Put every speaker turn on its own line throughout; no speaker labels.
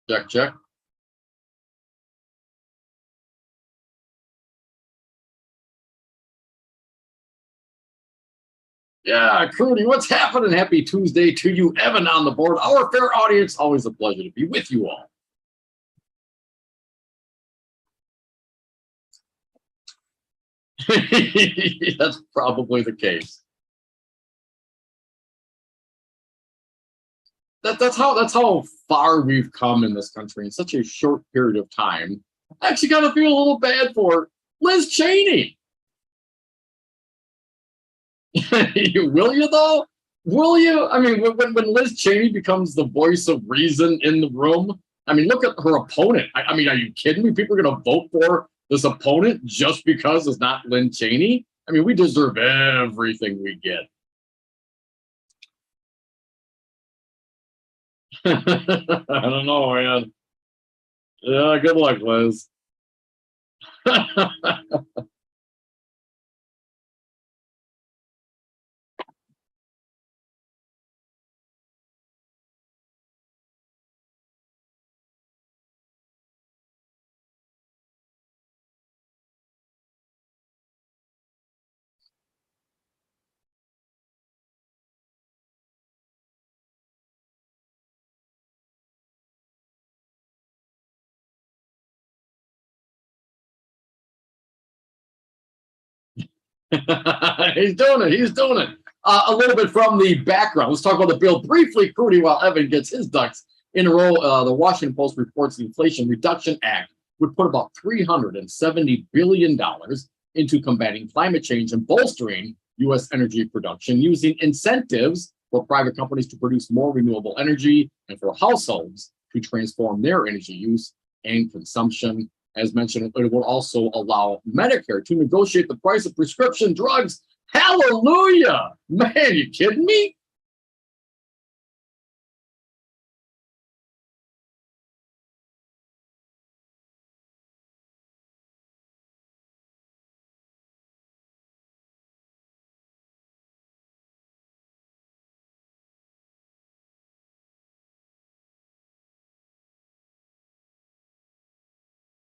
Check, check. Yeah, Crudy, what's happening? Happy Tuesday to you, Evan, on the board. Our fair audience, always a pleasure to be with you all. That's probably the case. That's how far we've come in this country in such a short period of time. I actually kind of feel a little bad for Liz Cheney. Will you though? Will you? I mean, when Liz Cheney becomes the voice of reason in the room, I mean, look at her opponent. I mean, are you kidding me? People are going to vote for this opponent just because it's not Lynn Cheney? I mean, we deserve everything we get. I don't know, man. Yeah, good luck, Liz. He's doing it. He's doing it. A little bit from the background. Let's talk about the bill briefly, Crudy, while Evan gets his ducks in a row. The Washington Post reports the Inflation Reduction Act would put about $370 billion into combating climate change and bolstering U.S. energy production using incentives for private companies to produce more renewable energy and for households to transform their energy use and consumption. As mentioned, it will also allow Medicare to negotiate the price of prescription drugs. Hallelujah! Man, you kidding me?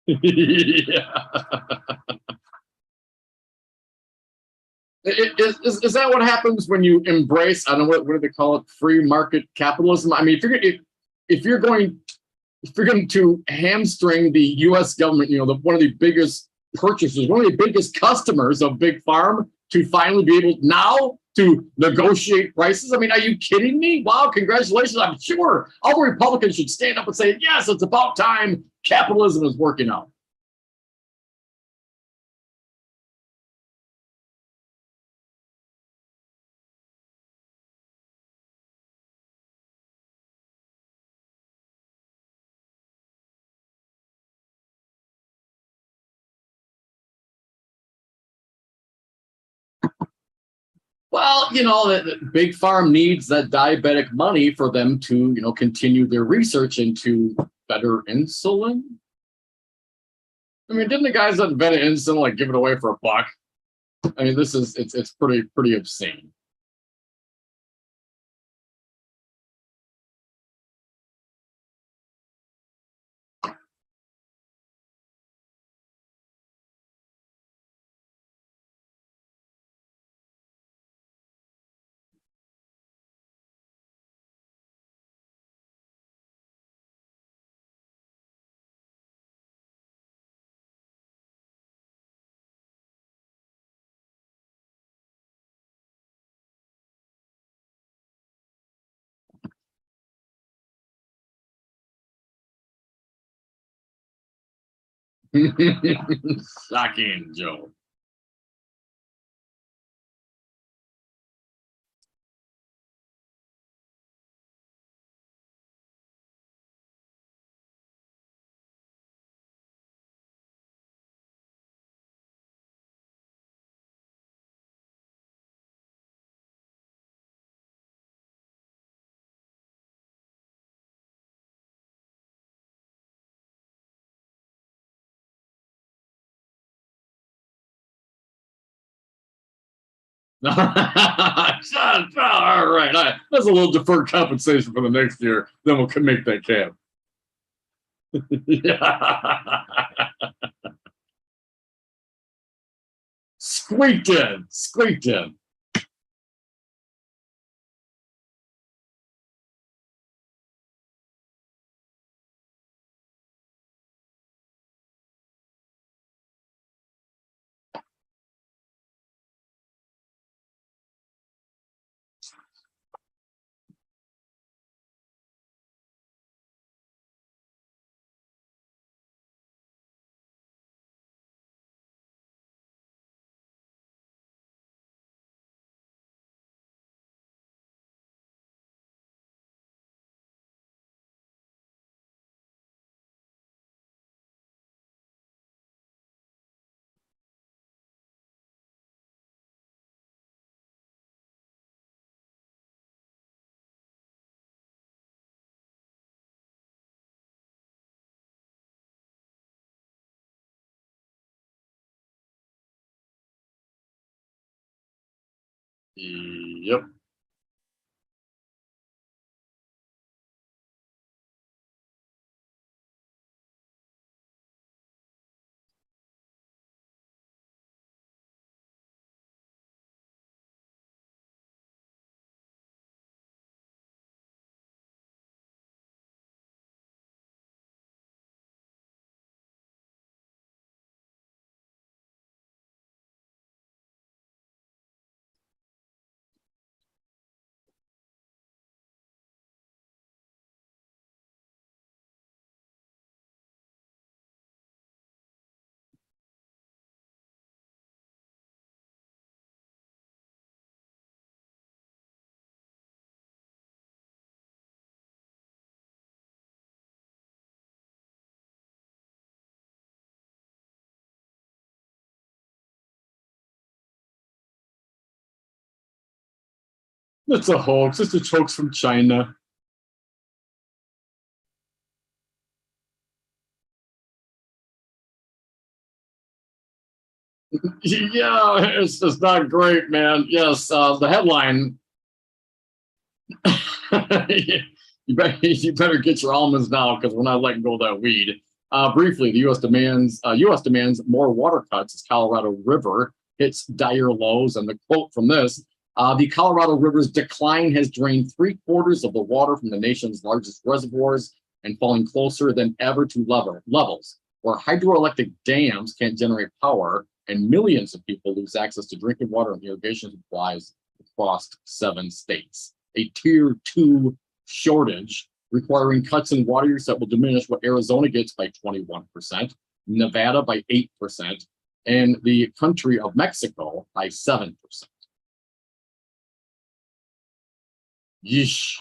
Yeah. Is that what happens when you embrace, I don't know, what do they call it, free market capitalism? I mean, if you're going if you're going to hamstring the U.S. government, one of the biggest purchasers, one of the biggest customers of Big Farm, to finally be able now to negotiate prices. I mean, are you kidding me? Wow, congratulations. I'm sure all Republicans should stand up and say, yes, it's about time capitalism is working out. Well, Big Farm needs that diabetic money for them to, continue their research into better insulin. I mean, didn't the guys that invented insulin like give it away for $1? I mean, it's pretty obscene. Shocking, Joe. All right. That's a little deferred compensation for the next year. Then we'll make that cap. Squeaked in, squeaked in. Yep. It's a hoax. It's a hoax from China. Yeah, it's not great, man. Yes, the headline. You better get your almonds now because we're not letting go of that weed. Briefly, the U.S. demands more water cuts as Colorado River hits dire lows. And the quote from this: "The Colorado River's decline has drained 3/4 of the water from the nation's largest reservoirs and falling closer than ever to levels where hydroelectric dams can't generate power, and millions of people lose access to drinking water and irrigation supplies across 7 states. A tier 2 shortage requiring cuts in water use that will diminish what Arizona gets by 21%, Nevada by 8%, and the country of Mexico by 7%. Yeesh.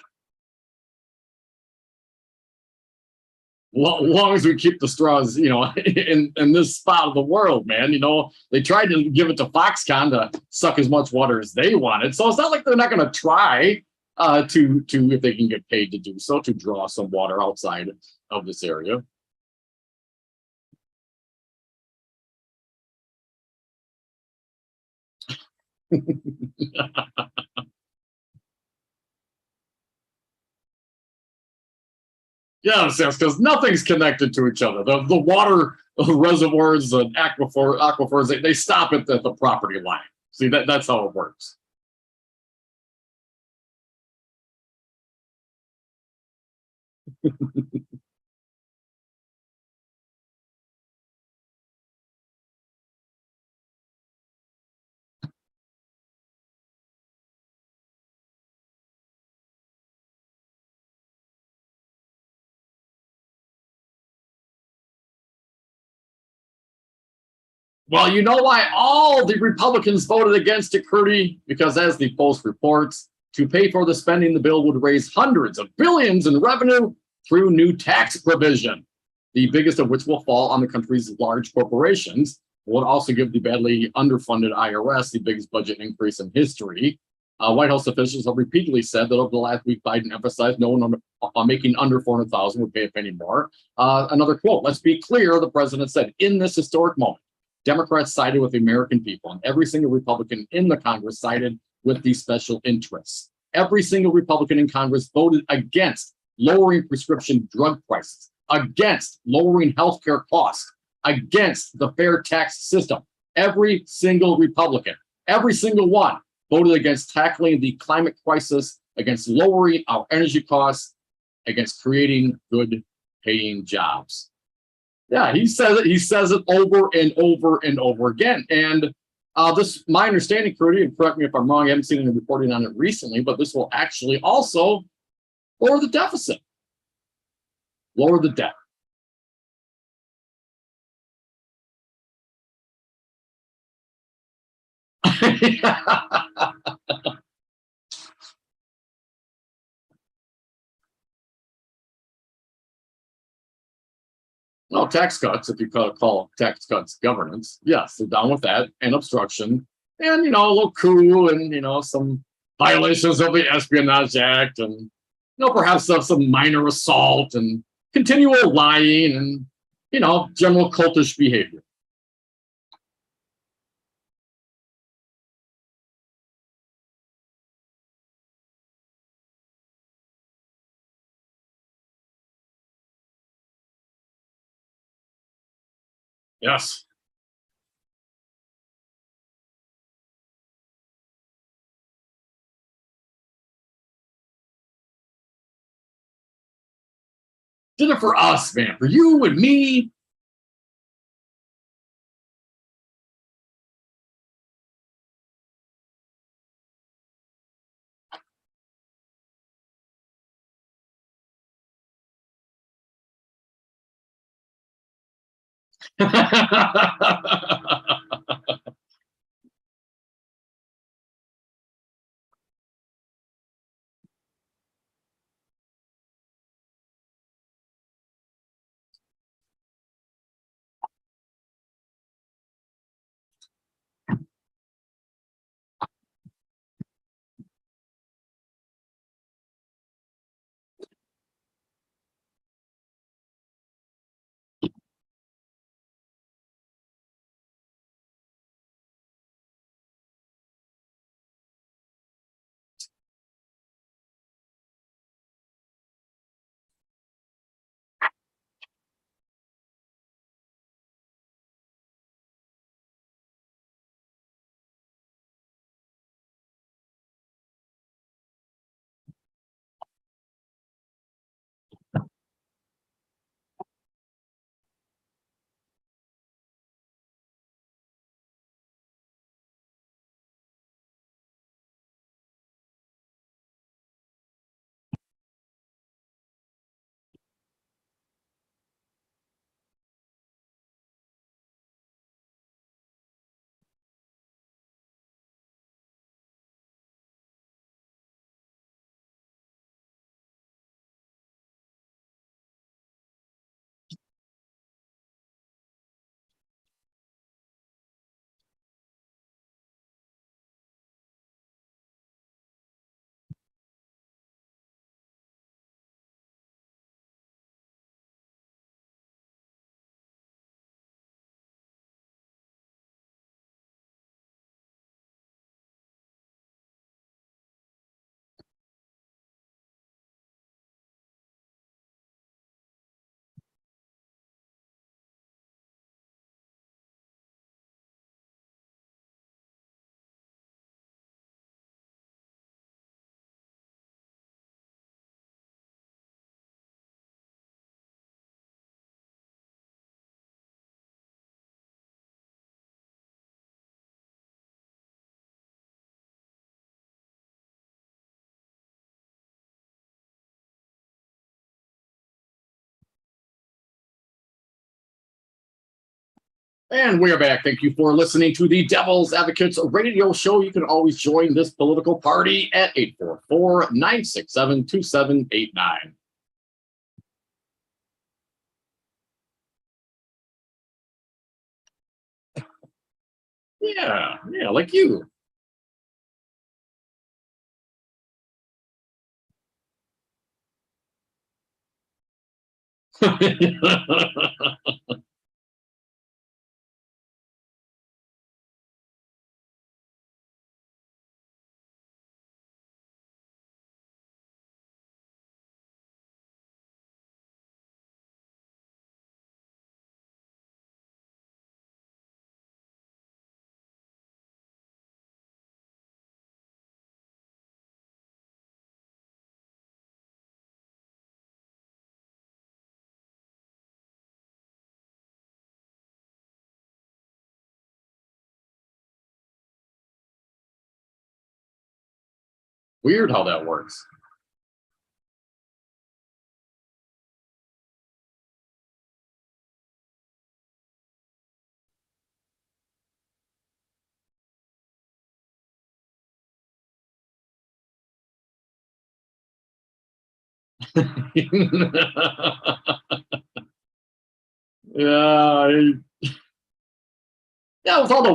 Long as we keep the straws, in this spot of the world, man. They tried to give it to Foxconn to suck as much water as they wanted, so it's not like they're not going to try to if they can get paid to do so, to draw some water outside of this area. Yes, because nothing's connected to each other. The water reservoirs and aquifers, they stop at the property line. See, that's how it works. Well, you know why all the Republicans voted against it, Curdy? Because as the Post reports, to pay for the spending, the bill would raise hundreds of billions in revenue through new tax provision, the biggest of which will fall on the country's large corporations. It would also give the badly underfunded IRS the biggest budget increase in history. White House officials have repeatedly said that over the last week, Biden emphasized no one making under 400,000 would pay a penny more. Another quote: "Let's be clear," the president said, "in this historic moment, Democrats sided with the American people, and every single Republican in the Congress sided with the special interests. Every single Republican in Congress voted against lowering prescription drug prices, against lowering healthcare costs, against the fair tax system. Every single Republican, every single one, voted against tackling the climate crisis, against lowering our energy costs, against creating good paying jobs. Yeah, he says it. He says it over and over and over again. And this, my understanding, Crudy, and correct me if I'm wrong, I haven't seen any reporting on it recently, but this will actually also lower the deficit, lower the debt. No, tax cuts, if you call tax cuts governance, yes, they're down with that, and obstruction, and a little coup, and some violations of the Espionage Act, and perhaps some minor assault and continual lying, and general cultish behavior. Yes. Did it for us, man, for you and me. And we're back. Thank you for listening to the Devil's Advocates radio show. You can always join this political party at 844-967-2789. Yeah, like you. Weird how that works. Yeah, yeah, with all the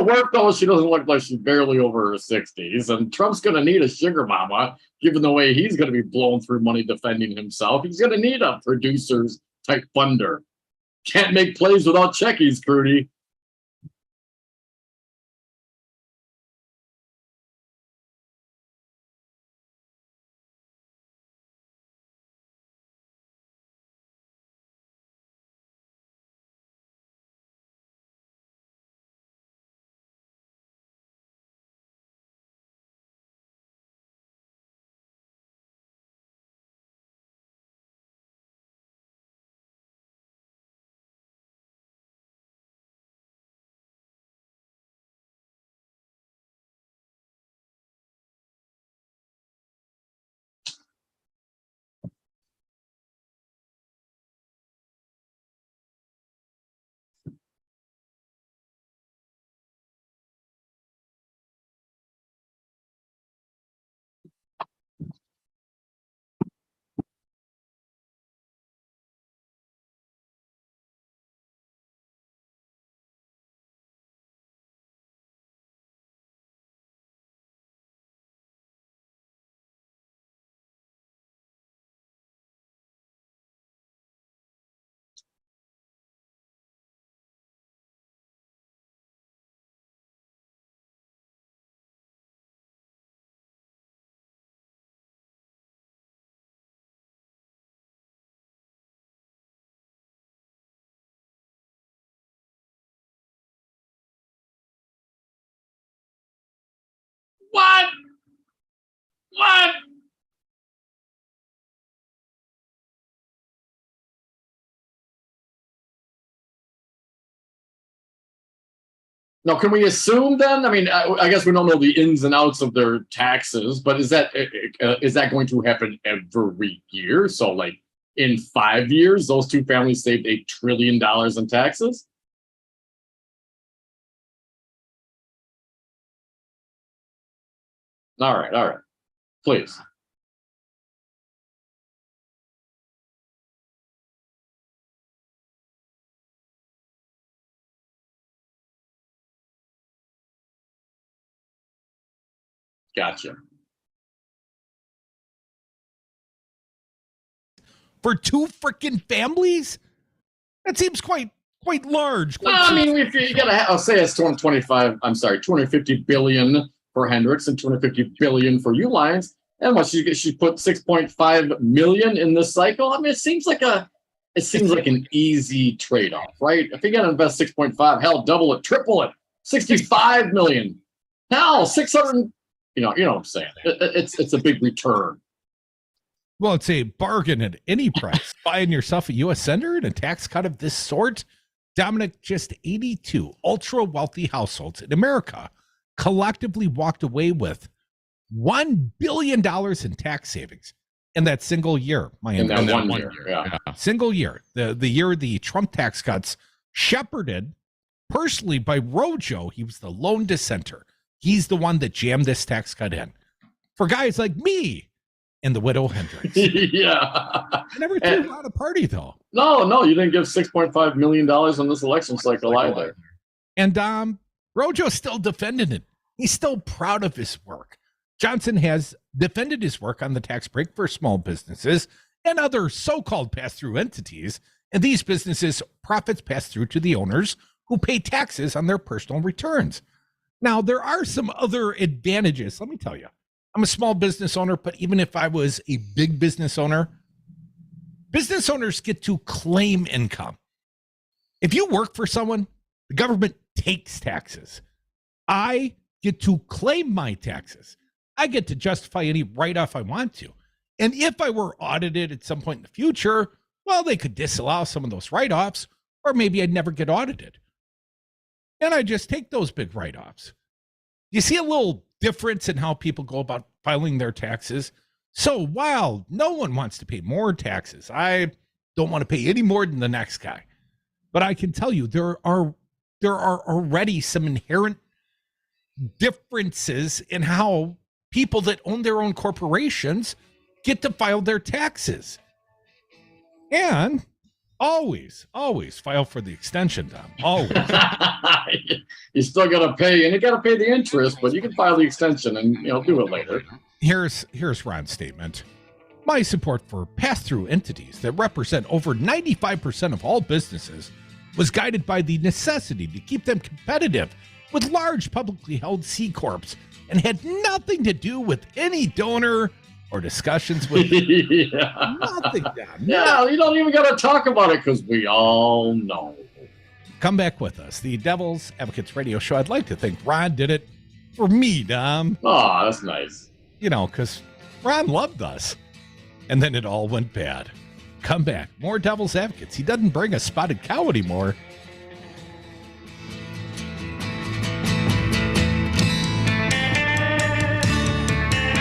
work though, she doesn't look like she's barely over her 60s. And Trump's gonna need a sugar mama, given the way he's gonna be blowing through money defending himself. He's gonna need a producers type funder. Can't make plays without checkies, Crudy. What? What? Now, can we assume then? I mean, I guess we don't know the ins and outs of their taxes, but is that going to happen every year? So, like in 5 years, those two families saved $1 trillion in taxes. All right, please. Gotcha.
For two freaking families? That seems quite large.
No, I mean, if you gotta, I'll say it's 225. I'm sorry, 250 billion for Hendricks and 250 billion for Uline. And what she put 6.5 million in this cycle. I mean, it seems like an easy trade-off, right? If you gotta invest 6.5, hell, double it, triple it, 65 million. Hell, 600. You know what I'm saying? It's a big return.
Well, it's a bargain at any price. Buying yourself a U.S. senator and a tax cut of this sort. Dominic, just 82 ultra-wealthy households in America collectively walked away with $1 billion in tax savings in that single year.
In that one year, yeah.
Single year. The year the Trump tax cuts shepherded personally by Rojo. He was the lone dissenter. He's the one that jammed this tax cut in. For guys like me and the widow Hendricks.
Yeah.
I never threw out a party, though.
No, you didn't give $6.5 million on this election cycle either.
And Rojo's still defending it. He's still proud of his work. Johnson has defended his work on the tax break for small businesses and other so-called pass-through entities. And these businesses' profits pass through to the owners who pay taxes on their personal returns. Now, there are some other advantages. Let me tell you, I'm a small business owner, but even if I was a big business owner, business owners get to claim income. If you work for someone, the government takes taxes. I get to claim my taxes. I get to justify any write-off I want to. And if I were audited at some point in the future, well, they could disallow some of those write-offs, or maybe I'd never get audited. And I just take those big write-offs. You see a little difference in how people go about filing their taxes. So while no one wants to pay more taxes, I don't want to pay any more than the next guy. But I can tell you there are already some inherent differences in how people that own their own corporations get to file their taxes. And always file for the extension, Tom. Always.
You still got to pay, and you got to pay the interest, but you can file the extension and do it later.
Here's Ron's statement. My support for pass-through entities that represent over 95% of all businesses was guided by the necessity to keep them competitive with large publicly held C Corps and had nothing to do with any donor or discussions with nothing.
Yeah, you don't even got to talk about it because we all know.
Come back with us. The Devil's Advocates Radio Show. I'd like to think Ron did it for me, Dom.
Oh, that's nice.
Because Ron loved us. And then it all went bad. Come back. More Devil's Advocates. He doesn't bring a spotted cow anymore.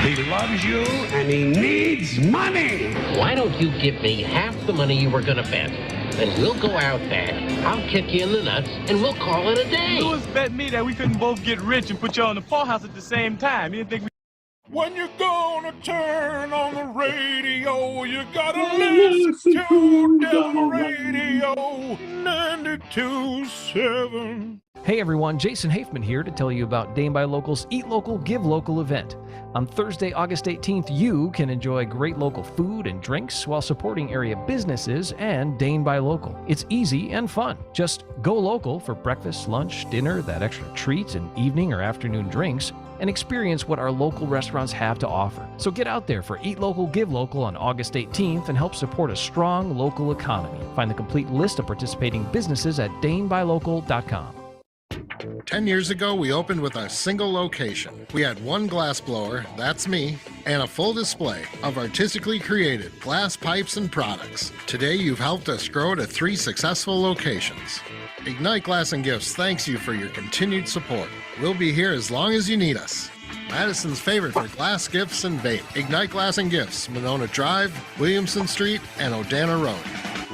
He loves you and he needs money.
Why don't you give me half the money you were going to bet? Then we'll go out there. I'll kick you in the nuts and we'll call it a day.
Louis bet me that we couldn't both get rich and put you on the poorhouse at the same time. You didn't think we...
When you're gonna turn on the radio, you gotta listen to Devil Radio 92.7.
Hey everyone, Jason Hafman here to tell you about Dane by Local's Eat Local, Give Local event. On Thursday, August 18th, you can enjoy great local food and drinks while supporting area businesses and Dane by Local. It's easy and fun. Just go local for breakfast, lunch, dinner, that extra treat, and evening or afternoon drinks, and experience what our local restaurants have to offer. So get out there for Eat Local, Give Local on August 18th and help support a strong local economy. Find the complete list of participating businesses at danebylocal.com.
10 years ago, we opened with a single location. We had one glass blower, that's me, and a full display of artistically created glass pipes and products. Today, you've helped us grow to 3 successful locations. Ignite Glass and Gifts thanks you for your continued support. We'll be here as long as you need us. Madison's favorite for glass gifts and vape. Ignite Glass and Gifts, Monona Drive, Williamson Street, and Odana Road.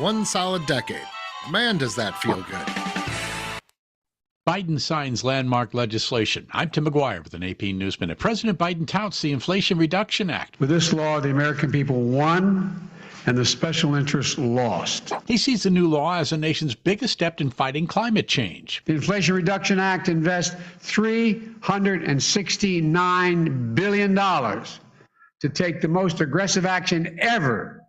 1 solid decade. Man, does that feel good.
Biden signs landmark legislation. I'm Tim McGuire with an AP News Minute. President Biden touts the Inflation Reduction Act.
With this law, the American people won and the special interests lost.
He sees the new law as the nation's biggest step in fighting climate change.
The Inflation Reduction Act invests $369 billion to take the most aggressive action ever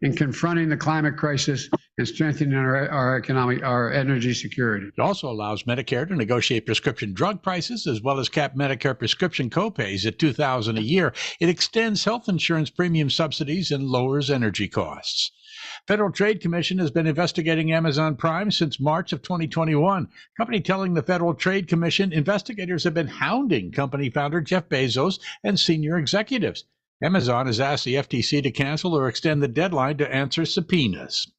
in confronting the climate crisis and strengthening our energy security.
It also allows Medicare to negotiate prescription drug prices as well as cap Medicare prescription copays at $2,000 a year. It extends health insurance premium subsidies and lowers energy costs. Federal Trade Commission has been investigating Amazon Prime since March of 2021. Company telling the Federal Trade Commission investigators have been hounding company founder Jeff Bezos and senior executives. Amazon has asked the FTC to cancel or extend the deadline to answer subpoenas.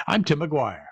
I'm Tim McGuire.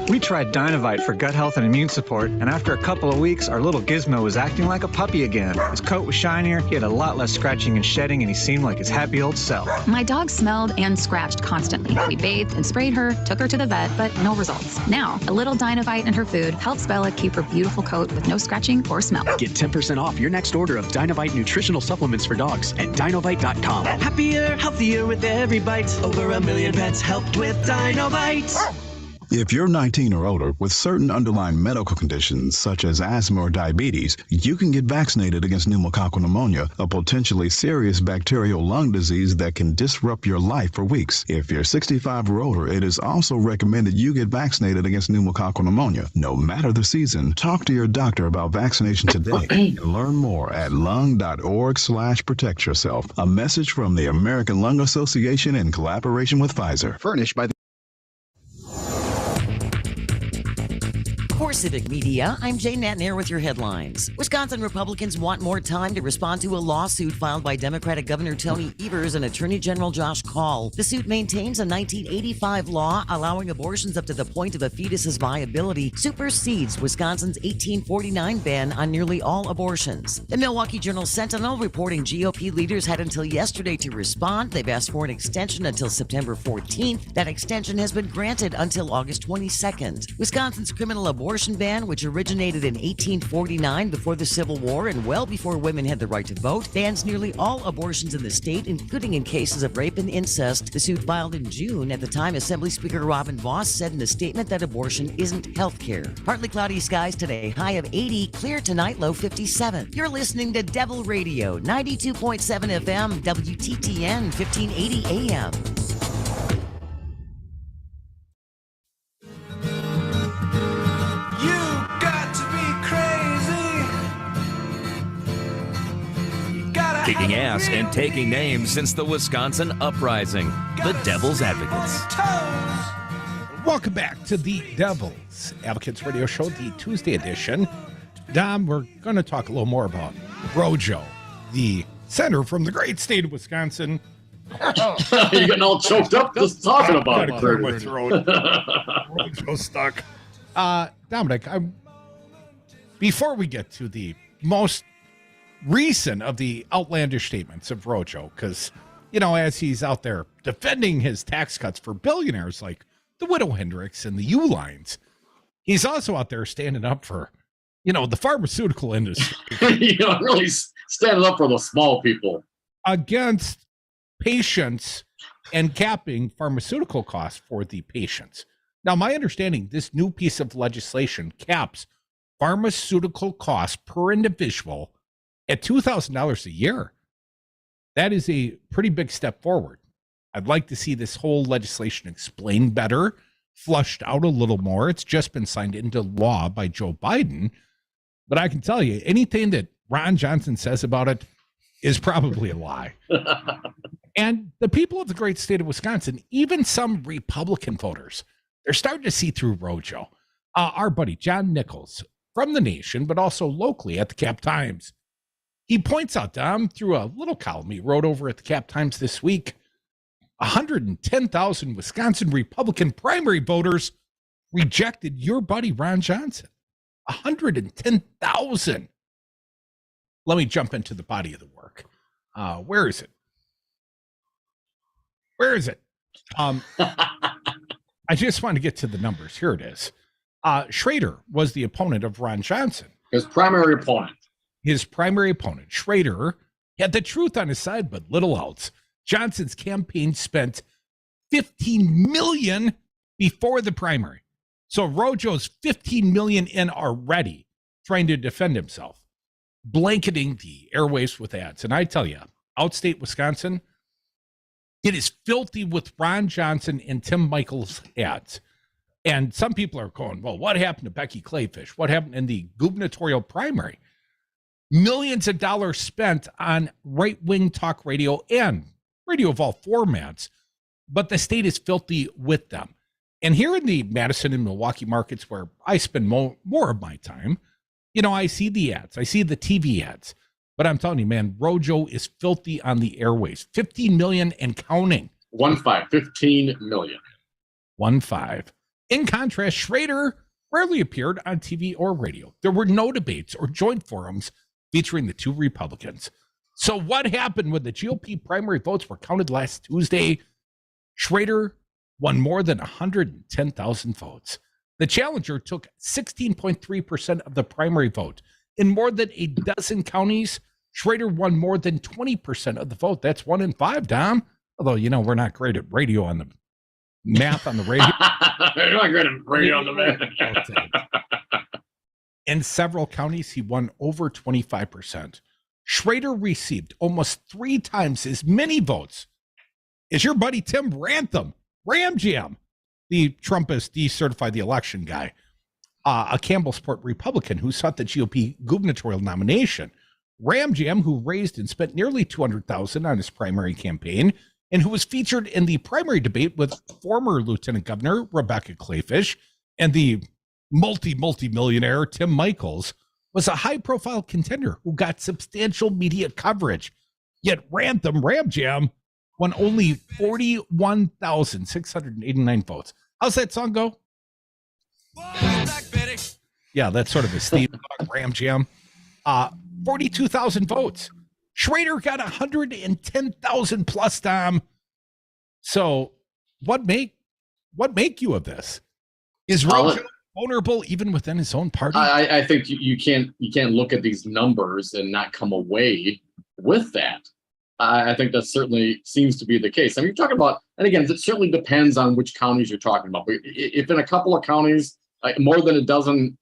We tried Dynovite for gut health and immune support, and after a couple of weeks, our little Gizmo was acting like a puppy again. His coat was shinier, he had a lot less scratching and shedding, and he seemed like his happy old self.
My dog smelled and scratched constantly. We bathed and sprayed her, took her to the vet, but no results. Now, a little Dynovite in her food helps Bella keep her beautiful coat with no scratching or smell.
Get 10% off your next order of Dynovite nutritional supplements for dogs at Dynovite.com. Happier, healthier with every bite. Over 1 million pets helped with Dynovite.
If you're 19 or older with certain underlying medical conditions such as asthma or diabetes, you can get vaccinated against pneumococcal pneumonia, a potentially serious bacterial lung disease that can disrupt your life for weeks. If you're 65 or older, it is also recommended you get vaccinated against pneumococcal pneumonia. No matter the season, talk to your doctor about vaccination today and learn more at lung.org/protect yourself. A message from the American Lung Association in collaboration with Pfizer.
Furnished by the For Civic Media, I'm Jane Natnair with your headlines. Wisconsin Republicans want more time to respond to a lawsuit filed by Democratic Governor Tony Evers and Attorney General Josh Kaul. The suit maintains a 1985 law allowing abortions up to the point of a fetus's viability supersedes Wisconsin's 1849 ban on nearly all abortions. The Milwaukee Journal-Sentinel reporting GOP leaders had until yesterday to respond. They've asked for an extension until September 14th. That extension has been granted until August 22nd. Wisconsin's criminal abortion ban, which originated in 1849 before the Civil War and well before women had the right to vote, bans nearly all abortions in the state, including in cases of rape and incest. The suit filed in June. At the time, Assembly Speaker Robin Vos said in a statement that abortion isn't health care. Partly cloudy skies today, high of 80, clear tonight, low 57. You're listening to Devil Radio, 92.7 FM, WTTN, 1580 AM.
Kicking ass and taking names since the Wisconsin Uprising. The Devil's Advocates.
Welcome back to the Devil's Advocates Radio Show, the Tuesday edition. Dom, we're going to talk a little more about Rojo, the senator from the great state of Wisconsin.
You're getting all choked up just talking about it.
Clear my throat. Rojo's stuck. Dominic, before we get to the most recent of the outlandish statements of Rojo, because, you know, as he's out there defending his tax cuts for billionaires like the Widow Hendricks and the U-Lines, he's also out there standing up for, you know, the pharmaceutical industry.
Really standing up for the small people.
Against patients and capping pharmaceutical costs for the patients. Now, my understanding, this new piece of legislation caps pharmaceutical costs per individual at $2,000 a year. That is a pretty big step forward. I'd like to see this whole legislation explained better, flushed out a little more. It's just been signed into law by Joe Biden. But I can tell you, anything that Ron Johnson says about it is probably a lie. And the people of the great state of Wisconsin, even some Republican voters, they're starting to see through Rojo. Our buddy John Nichols from The Nation, but also locally at the Cap Times, he points out, Dom, through a little column he wrote over at the Cap Times this week, 110,000 Wisconsin Republican primary voters rejected your buddy Ron Johnson. 110,000. Let me jump into the body of the work. Where is it? Where is it? I just want to get to the numbers. Here it is. Schrader was the opponent of Ron Johnson.
His primary opponent.
His primary opponent, Schrader, had the truth on his side, but little else. Johnson's campaign spent $15 million before the primary. So Rojo's $15 million in already, trying to defend himself, blanketing the airwaves with ads. And I tell you, outstate Wisconsin, it is filthy with Ron Johnson and Tim Michaels ads. And some people are going, well, what happened to Becky Clayfish? What happened in the gubernatorial primary? Millions of dollars spent on right-wing talk radio and radio of all formats, but the state is filthy with them. And here in the Madison and Milwaukee markets where I spend more of my time, you know, I see the ads, I see the TV ads, but I'm telling you, man, Rojo is filthy on the airways. 15 million and counting.
15 million.
15. In contrast, Schrader rarely appeared on TV or radio. There were no debates or joint forums featuring the two Republicans. So what happened when the GOP primary votes were counted last Tuesday? Schrader won more than 110,000 votes. The challenger took 16.3% of the primary vote. In more than a dozen counties, Schrader won more than 20% of the vote. That's 1 in 5, Dom. Although, you know, we're not great at radio on the math on the radio.
You're not great at radio on the math.
In several counties, he won over 25%. Schrader received almost 3 times as many votes as your buddy Tim Ramtham, Ram Jam, the Trumpist decertified the election guy, a Campbellsport Republican who sought the GOP gubernatorial nomination. Ram Jam, who raised and spent nearly $200,000 on his primary campaign, and who was featured in the primary debate with former Lieutenant Governor Rebecca Clayfish and the multi-millionaire Tim Michaels was a high-profile contender who got substantial media coverage. Yet Ram Jam won only 41,689 votes. How's that song go? Yeah, that's sort of a Steve Ram Jam. 42,000 votes. Schrader got 110,000 plus, Tom. So what make you of this? Is Rojo vulnerable even within his own party?
I think you can't look at these numbers and not come away with that. I think that certainly seems to be the case. I mean, you're talking about, and again, it certainly depends on which counties you're talking about. But if in a couple of counties, more than a dozen,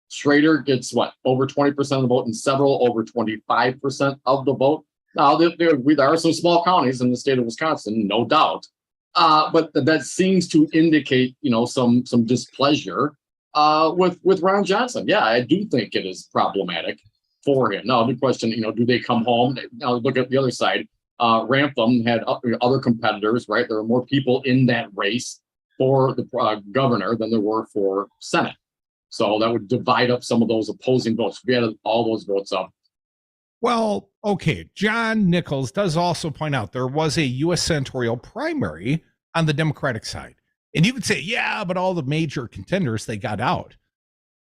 Schrader gets over 20% of the vote, and several over 25% of the vote. Now there are some small counties in the state of Wisconsin, no doubt, but that seems to indicate some displeasure with Ron Johnson. Yeah, I do think it is problematic for him. Now the question, do they come home? Now look at the other side. Ramtham had other competitors, right? There were more people in that race for the governor than there were for Senate. So that would divide up some of those opposing votes. We added all those votes up.
Well, okay. John Nichols does also point out there was a U.S. senatorial primary on the Democratic side. And you could say, yeah, but all the major contenders, they got out.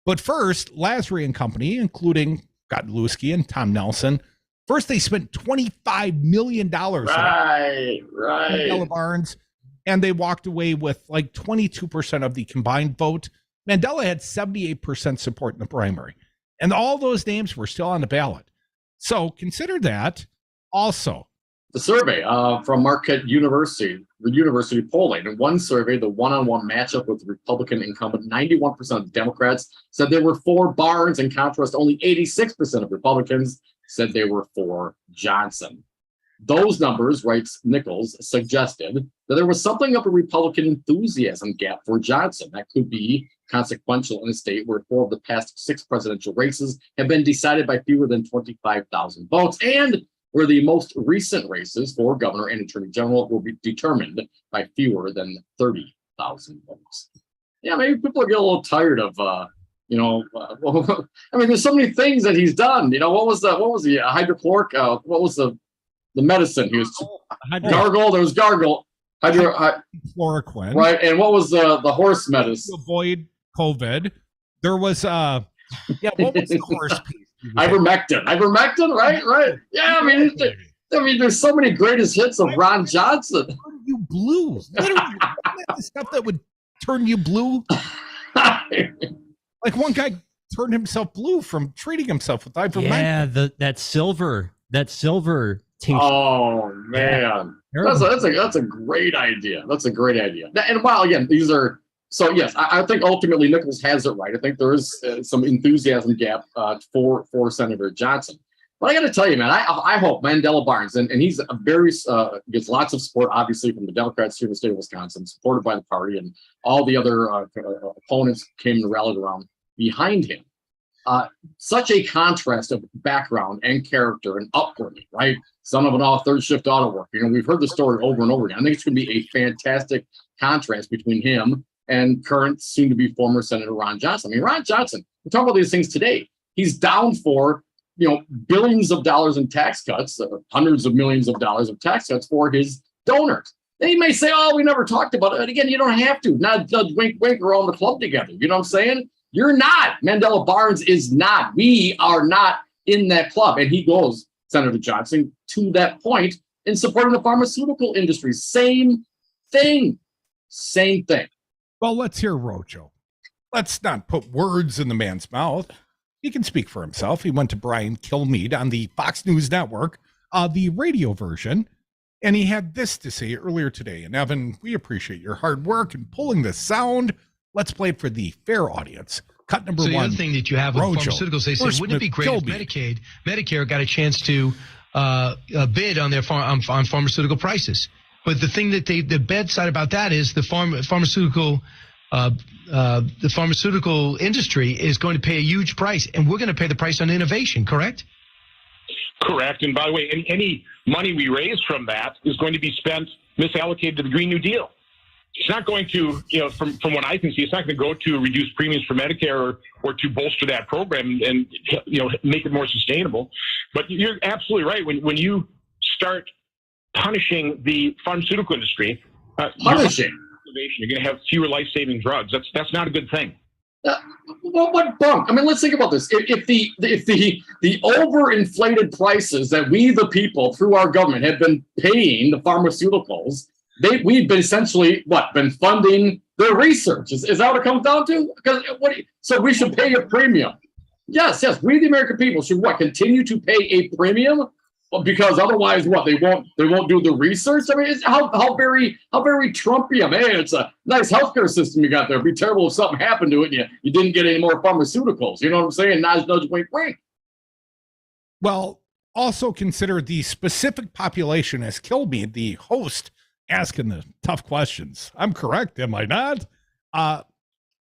But first, Lasry and company, including Scott Lewski and Tom Nelson, first they spent $25 million.
Right.
Mandela Barnes, and they walked away with like 22% of the combined vote. Mandela had 78% support in the primary. And all those names were still on the ballot. So consider that. Also,
the survey from Marquette University, the university polling. In one survey, the one-on-one matchup with the Republican incumbent, 91% of Democrats said they were for Barnes. In contrast, only 86% of Republicans said they were for Johnson. Those numbers, writes Nichols, suggested that there was something of a Republican enthusiasm gap for Johnson that could be consequential in a state where 4 of the past 6 presidential races have been decided by fewer than 25,000 votes, and where the most recent races for governor and attorney general will be determined by fewer than 30,000 votes. Yeah, maybe people get a little tired of, I mean, there's so many things that he's done. What was the hydrochloric? What was the medicine he was? Gargle. There was gargle.
Chloroquine.
Right, and what was the horse medicine?
To avoid COVID. There was what was the horse piece?
Ivermectin, right? Yeah, I mean, there's so many greatest hits of Ron Johnson.
You blue, literally, the stuff that would turn you blue. Like one guy turned himself blue from treating himself with ivermectin.
Yeah, that silver tincture.
Oh man, that's a great idea. That's a great idea. And while again, these are. So yes, I think ultimately Nichols has it right. I think there is some enthusiasm gap for Senator Johnson. But I got to tell you, man, I hope Mandela Barnes, and he's a very gets lots of support, obviously, from the Democrats here in the state of Wisconsin, supported by the party, and all the other opponents came and rallied around behind him. Such a contrast of background and character and upbringing, right? Son of an third shift auto worker. We've heard the story over and over again. I think it's going to be a fantastic contrast between him and current, soon-to-be former Senator Ron Johnson. I mean, Ron Johnson, we're talking about these things today. He's down for, billions of dollars in tax cuts, hundreds of millions of dollars of tax cuts for his donors. They may say, oh, we never talked about it. And again, you don't have to. Not wink, wink, we're all in the club together. You know what I'm saying? You're not. Mandela Barnes is not. We are not in that club. And he goes, Senator Johnson, to that point in supporting the pharmaceutical industry. Same thing.
Well, let's hear Rojo. Let's not put words in the man's mouth. He can speak for himself. He went to Brian Kilmeade on the Fox News Network, the radio version, and he had this to say earlier today. And Evan, we appreciate your hard work in pulling this sound. Let's play it for the fair audience. Cut number 1.
The other thing that you have with pharmaceuticals, they say, wouldn't it be great if Medicare got a chance to bid on their on pharmaceutical prices? But the thing that the bad side about that is the pharmaceutical industry is going to pay a huge price, and we're going to pay the price on innovation. Correct?
Correct. And by the way, any money we raise from that is going to be spent misallocated to the Green New Deal.
it's not going to, from what I can see, it's not going to go to reduce premiums for Medicare or to bolster that program and, make it more sustainable. But you're absolutely right. When you start punishing the pharmaceutical industry, you're going to have fewer life-saving drugs. That's not a good thing.
What bunk? I mean, let's think about this. If the overinflated prices that we, the people, through our government, have been paying the pharmaceuticals, we've been essentially been funding their research. Is that what it comes down to? Because so we should pay a premium. Yes. We, the American people, should continue to pay a premium. Because otherwise, they won't do the research. I mean, it's how very Trumpian. Hey, it's a nice healthcare system you got there. It'd be terrible if something happened to it and you didn't get any more pharmaceuticals. You know what I'm saying? Nudge, nudge, wink, wink.
Well, also consider the specific population as Kilby, the host, asking the tough questions. I'm correct, am I not?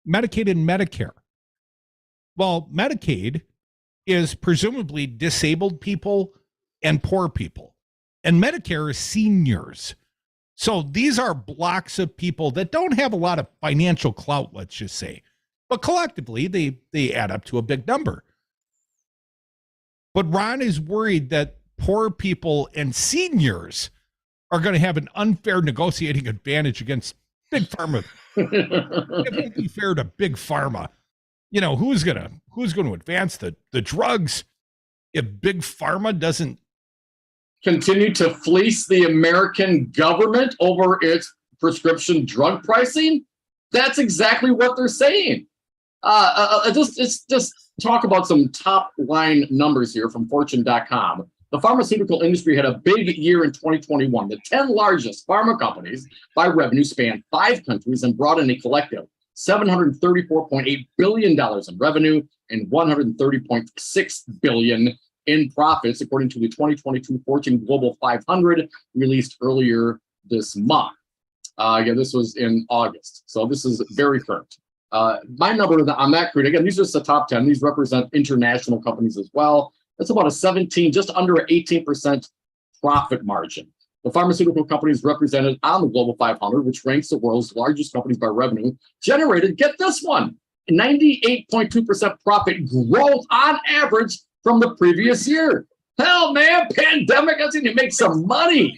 Medicaid and Medicare. Well, Medicaid is presumably disabled people and poor people, and Medicare is seniors. So these are blocks of people that don't have a lot of financial clout, let's just say, but collectively they add up to a big number. But Ron is worried that poor people and seniors are going to have an unfair negotiating advantage against big pharma. It won't be fair to big pharma. Who's going to advance the drugs if big pharma doesn't
continue to fleece the American government over its prescription drug pricing? That's exactly what they're saying. Just talk about some top line numbers here from Fortune.com. The pharmaceutical industry had a big year in 2021. The 10 largest pharma companies by revenue spanned 5 countries and brought in a collective $734.8 billion in revenue and $130.6 billion in profits, according to the 2022 Fortune Global 500 released earlier this month. This was in August, so this is very current. My number on that grid, again, these are just the top 10. These represent international companies as well. That's about a 17, just under an 18% profit margin. The pharmaceutical companies represented on the Global 500, which ranks the world's largest companies by revenue, generated, get this one, 98.2% profit growth on average from the previous year. Hell, man, pandemic, that's when you make some money.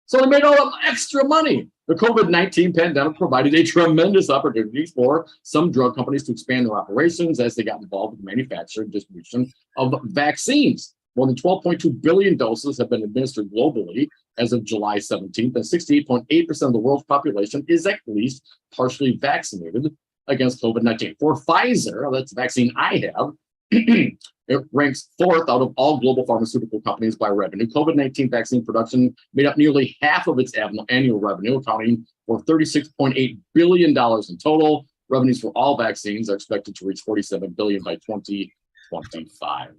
So they made all that extra money. The COVID-19 pandemic provided a tremendous opportunity for some drug companies to expand their operations as they got involved with the manufacture and distribution of vaccines. More than 12.2 billion doses have been administered globally as of July 17th, and 68.8% of the world's population is at least partially vaccinated against COVID-19. For Pfizer, that's the vaccine I have, it ranks 4th out of all global pharmaceutical companies by revenue. COVID-19 vaccine production made up nearly half of its annual revenue, accounting for $36.8 billion in total. Revenues for all vaccines are expected to reach $47 billion by 2025.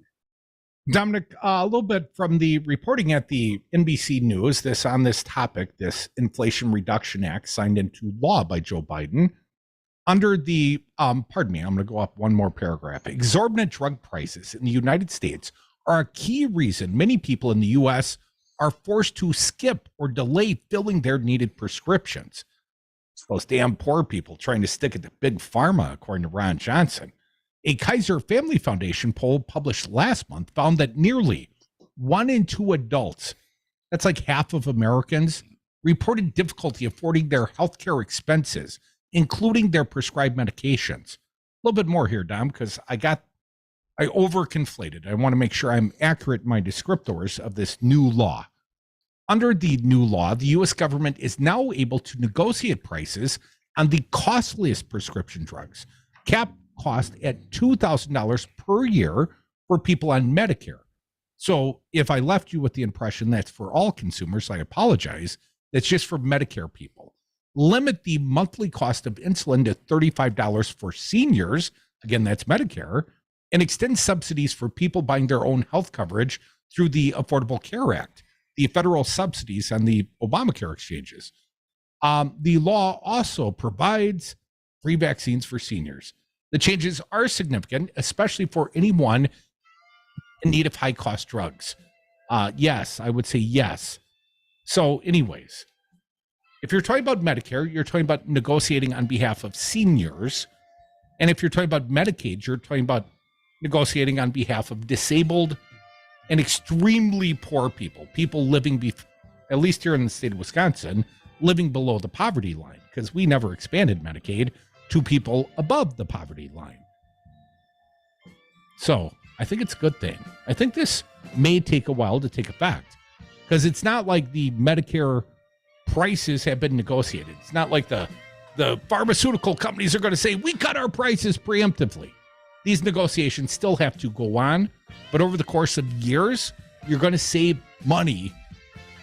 Dominic, a little bit from the reporting at the NBC News, on this topic, this Inflation Reduction Act signed into law by Joe Biden. Under the, I'm going to go up one more paragraph. Exorbitant drug prices in the United States are a key reason many people in the U.S. are forced to skip or delay filling their needed prescriptions. It's those damn poor people trying to stick it to big pharma, according to Ron Johnson. A Kaiser Family Foundation poll published last month found that nearly 1 in 2 adults, that's like half of Americans, reported difficulty affording their healthcare expenses, including their prescribed medications. A little bit more here, Dom, because I overconflated. I want to make sure I'm accurate in my descriptors of this new law. Under the new law, the U.S. government is now able to negotiate prices on the costliest prescription drugs, capped cost at $2,000 per year for people on Medicare. So if I left you with the impression that's for all consumers, I apologize. That's just for Medicare people. Limit the monthly cost of insulin to $35 for seniors, again, that's Medicare, and extend subsidies for people buying their own health coverage through the Affordable Care Act, the federal subsidies on the Obamacare exchanges. The law also provides free vaccines for seniors. The changes are significant, especially for anyone in need of high-cost drugs. Yes, I would say yes. So anyways, If you're talking about Medicare, you're talking about negotiating on behalf of seniors. And if you're talking about Medicaid, you're talking about negotiating on behalf of disabled and extremely poor people living, at least here in the state of Wisconsin, living below the poverty line, because we never expanded Medicaid to people above the poverty line. So I think it's a good thing. I think this may take a while to take effect, because it's not like the Medicare prices have been negotiated. It's not like the pharmaceutical companies are going to say, we cut our prices preemptively. These negotiations still have to go on, but over the course of years, you're going to save money,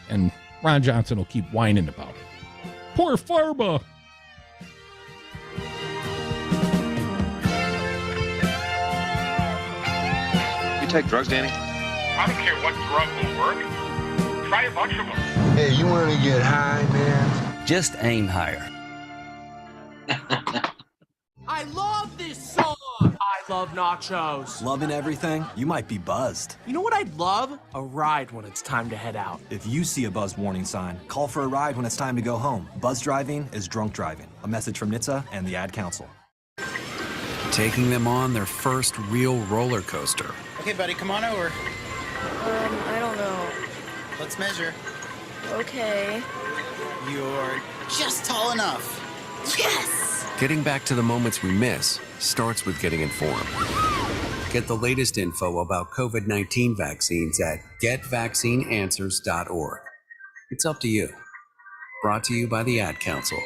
and Ron Johnson will keep whining about it. Poor pharma.
You take drugs, Danny?
I don't care what drug will work. Try a bunch of them.
Hey, you want to get high, man?
Just aim higher.
I love this song. I love nachos.
Loving everything? You might be buzzed.
You know what I'd love? A ride when it's time to head out.
If you see a buzz warning sign, call for a ride when it's time to go home. Buzz driving is drunk driving. A message from NHTSA and the Ad Council.
Taking them on their first real roller coaster.
Okay, buddy, come on over.
I don't know.
Let's measure.
Okay.
You're just tall enough.
Yes!
Getting back to the moments we miss starts with getting informed. Get the latest info about COVID-19 vaccines at getvaccineanswers.org. It's up to you. Brought to you by the Ad Council.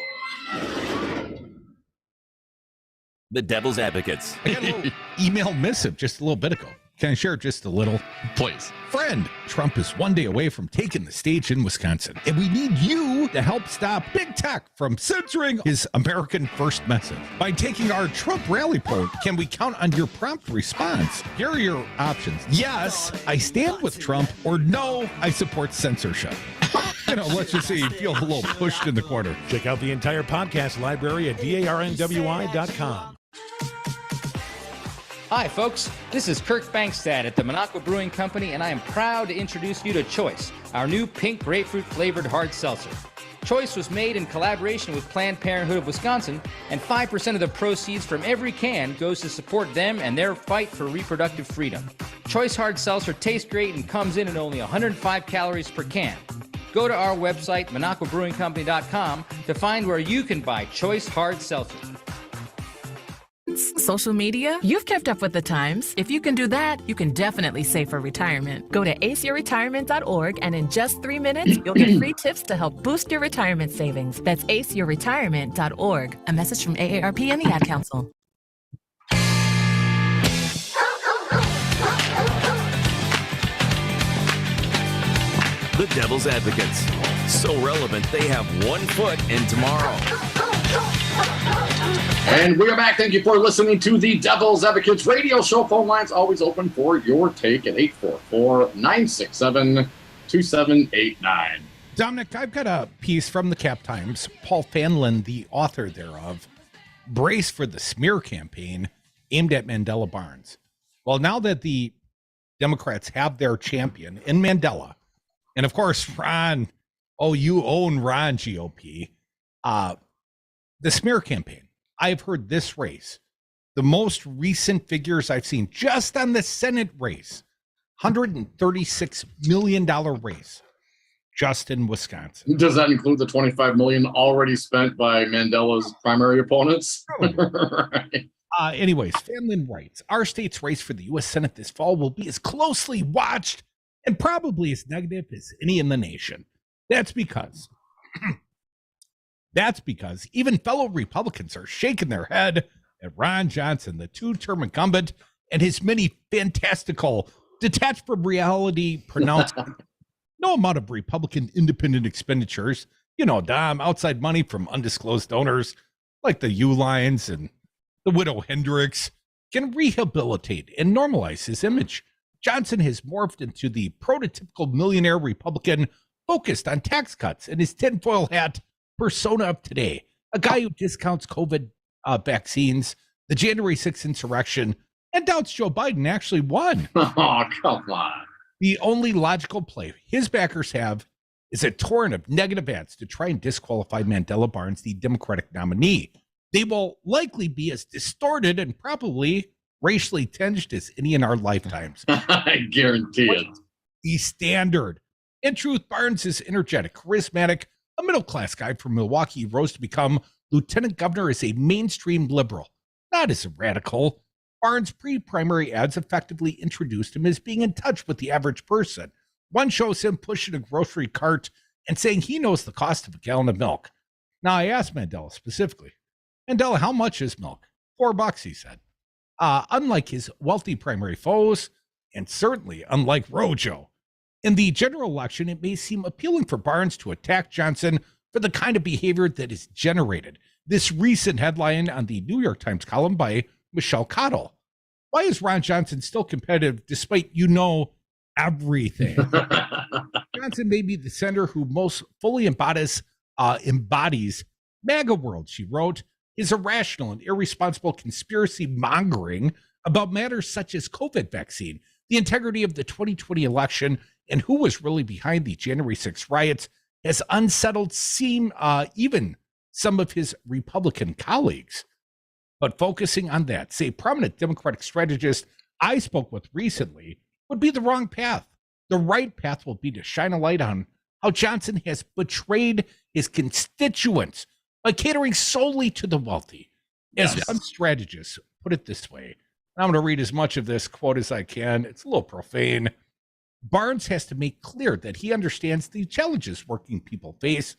The Devil's Advocates.
I got a little email missive just a little bit ago. Can I share just a little?
Please.
Friend, Trump is one day away from taking the stage in Wisconsin, and we need you to help stop big tech from censoring his American First message. By taking our Trump rally poll, can we count on your prompt response? Here are your options. Yes, I stand with Trump, or no, I support censorship. Let's just say you feel a little pushed in the corner.
Check out the entire podcast library at darnwi.com.
Hi, folks. This is Kirk Bankstad at the Minocqua Brewing Company, and I am proud to introduce you to Choice, our new pink grapefruit-flavored hard seltzer. Choice was made in collaboration with Planned Parenthood of Wisconsin, and 5% of the proceeds from every can goes to support them and their fight for reproductive freedom. Choice Hard Seltzer tastes great and comes in at only 105 calories per can. Go to our website, MinocquaBrewingCompany.com, to find where you can buy Choice Hard Seltzer.
Social media? You've kept up with the times. If you can do that, you can definitely save for retirement. Go to aceyourretirement.org, and in just 3 minutes, you'll get free tips to help boost your retirement savings. That's aceyourretirement.org. A message from AARP and the Ad Council.
The Devil's Advocates. So relevant, they have 1 foot in tomorrow.
And we are back. Thank you for listening to the Devil's Advocates radio show. Phone lines always open for your take at 844-967-2789.
Dominic, I've got a piece from the Cap Times. Paul Fanlin, the author thereof, brace for the smear campaign aimed at Mandela Barnes. Well, now that the Democrats have their champion in Mandela, and of course, Ron, you own Ron, GOP, the smear campaign. I've heard this race, the most recent figures I've seen just on the Senate race, $136 million race just in Wisconsin.
Does that include the $25 million already spent by Mandela's primary opponents?
Right. Anyways, Fanlin writes, our state's race for the U.S. Senate this fall will be as closely watched and probably as negative as any in the nation. That's because even fellow Republicans are shaking their head at Ron Johnson, the 2-term incumbent, and his many fantastical, detached from reality pronouncements. No amount of Republican independent expenditures, Dom, outside money from undisclosed donors like the Uihleins and the widow Hendricks, can rehabilitate and normalize his image. Johnson has morphed into the prototypical millionaire Republican focused on tax cuts and his tinfoil hat persona of today, a guy who discounts COVID vaccines, the January 6th insurrection, and doubts Joe Biden actually won.
Oh, come on.
The only logical play his backers have is a torrent of negative ads to try and disqualify Mandela Barnes, the Democratic nominee. They will likely be as distorted and probably racially tinged as any in our lifetimes.
I guarantee it.
The standard. In truth, Barnes is energetic, charismatic, a middle-class guy from Milwaukee. He rose to become lieutenant governor as a mainstream liberal, not as a radical. Barnes' pre-primary ads effectively introduced him as being in touch with the average person. One shows him pushing a grocery cart and saying he knows the cost of a gallon of milk. Now, I asked Mandela specifically, Mandela, how much is milk? $4, he said. Unlike his wealthy primary foes, and certainly unlike Rojo, in the general election, it may seem appealing for Barnes to attack Johnson for the kind of behavior that is generated. This recent headline on the New York Times column by Michelle Cottle. Why is Ron Johnson still competitive despite everything? Johnson may be the senator who most fully embodies MAGA world, she wrote. His irrational and irresponsible conspiracy mongering about matters such as COVID vaccine, the integrity of the 2020 election, and who was really behind the January 6th riots has unsettled even some of his Republican colleagues. But focusing on that, say, prominent Democratic strategist I spoke with recently would be the wrong path. The right path will be to shine a light on how Johnson has betrayed his constituents by catering solely to the wealthy. As one strategist put it this way, and I'm going to read as much of this quote as I can. It's a little profane. Barnes has to make clear that he understands the challenges working people face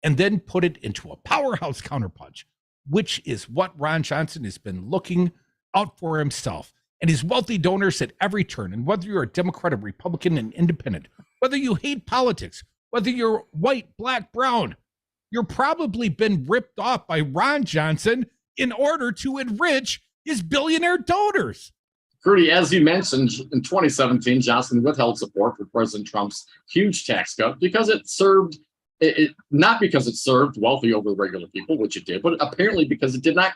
and then put it into a powerhouse counterpunch, which is what Ron Johnson has been looking out for himself and his wealthy donors at every turn. And whether you're a Democrat, a Republican, an independent, whether you hate politics, whether you're white, black, brown, you're probably been ripped off by Ron Johnson in order to enrich his billionaire donors.
Rudy, as you mentioned, in 2017, Johnson withheld support for President Trump's huge tax cut because not because it served wealthy over regular people, which it did, but apparently because it did not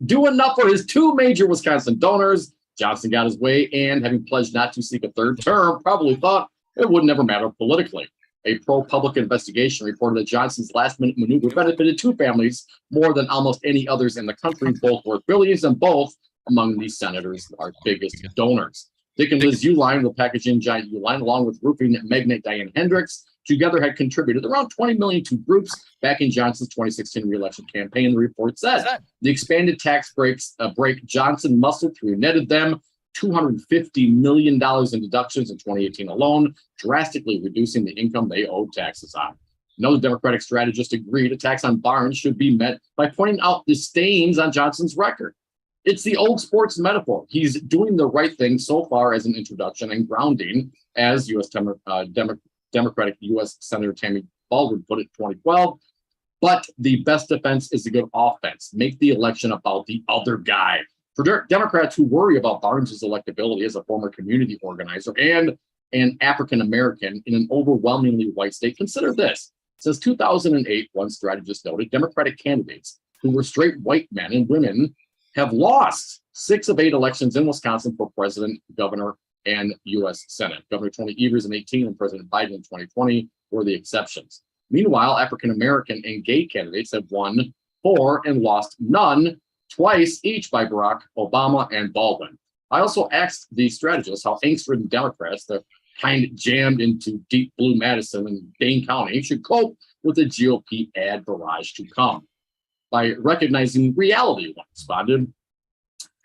do enough for his two major Wisconsin donors. Johnson got his way, and having pledged not to seek a third term, probably thought it would never matter politically. A pro-public investigation reported that Johnson's last-minute maneuver benefited two families more than almost any others in the country, both worth billions, and both among these senators are biggest donors. Dick and Liz Uline, the packaging giant Uline, along with roofing magnate Diane Hendricks, together had contributed around $20 million to groups backing Johnson's 2016 re-election campaign. The report said the expanded tax break Johnson muscled through netted them $250 million in deductions in 2018 alone, drastically reducing the income they owed taxes on. Another Democratic strategist agreed a tax on Barnes should be met by pointing out the stains on Johnson's record. It's the old sports metaphor. He's doing the right thing so far as an introduction and grounding, as Democratic U.S. Senator Tammy Baldwin put it in 2012. But the best defense is a good offense. Make the election about the other guy. For Democrats who worry about Barnes' electability as a former community organizer and an African-American in an overwhelmingly white state, consider this. Since 2008, one strategist noted, Democratic candidates who were straight white men and women have lost 6 of 8 elections in Wisconsin for president, governor, and U.S. Senate. Governor Tony Evers in 2018 and President Biden in 2020 were the exceptions. Meanwhile, African-American and gay candidates have won 4 and lost none, twice each by Barack Obama and Baldwin. I also asked the strategists how angst-ridden Democrats, the kind jammed into deep blue Madison and Dane County, should cope with the GOP ad barrage to come. By recognizing reality, one responded,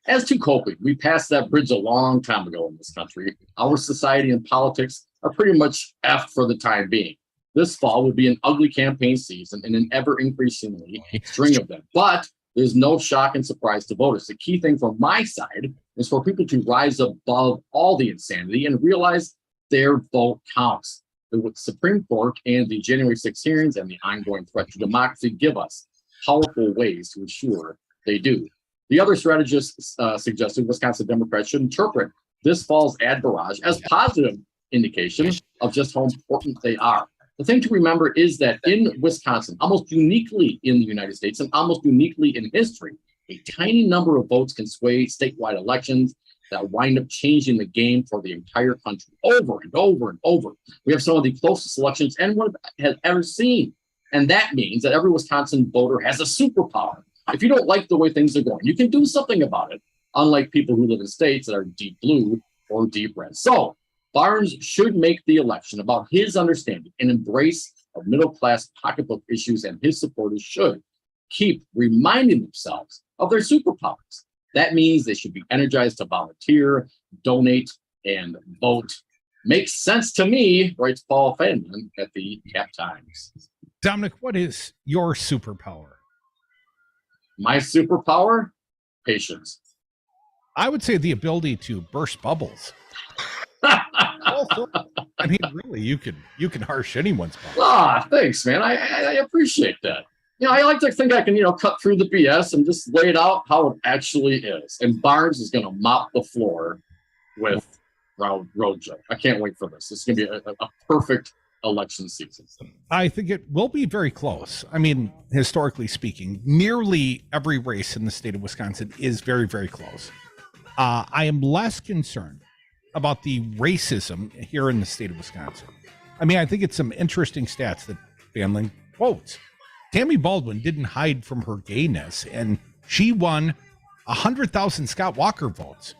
as to coping, we passed that bridge a long time ago in this country. Our society and politics are pretty much F for the time being. This fall would be an ugly campaign season and an ever-increasingly string of them. But there's no shock and surprise to voters. The key thing from my side is for people to rise above all the insanity and realize their vote counts. The Supreme Court and the January 6 hearings and the ongoing threat to democracy give us powerful ways to ensure they do. The other strategists suggested Wisconsin Democrats should interpret this fall's ad barrage as positive indication of just how important they are. The thing to remember is that in Wisconsin, almost uniquely in the United States and almost uniquely in history, a tiny number of votes can sway statewide elections, that wind up changing the game for the entire country over and over and over. We have some of the closest elections anyone has ever seen. And that means that every Wisconsin voter has a superpower. If you don't like the way things are going, you can do something about it, unlike people who live in states that are deep blue or deep red. So Barnes should make the election about his understanding and embrace of middle-class pocketbook issues, and his supporters should keep reminding themselves of their superpowers. That means they should be energized to volunteer, donate, and vote. Makes sense to me, writes Paul Fanman at the Cap Times.
Dominic, what is your superpower?
My superpower? Patience.
I would say the ability to burst bubbles. I mean, really, you can harsh anyone's bubble.
Thanks, man. I appreciate that. I like to think I can, cut through the BS and just lay it out how it actually is. And Barnes is going to mop the floor with Rojo. I can't wait for this. It's going to be a perfect election season.
I think it will be very close. I mean, historically speaking, nearly every race in the state of Wisconsin is very, very close. I am less concerned about the racism here in the state of Wisconsin. I mean, I think it's some interesting stats that Fanlin quotes. Tammy Baldwin didn't hide from her gayness, and she won 100,000 Scott Walker votes.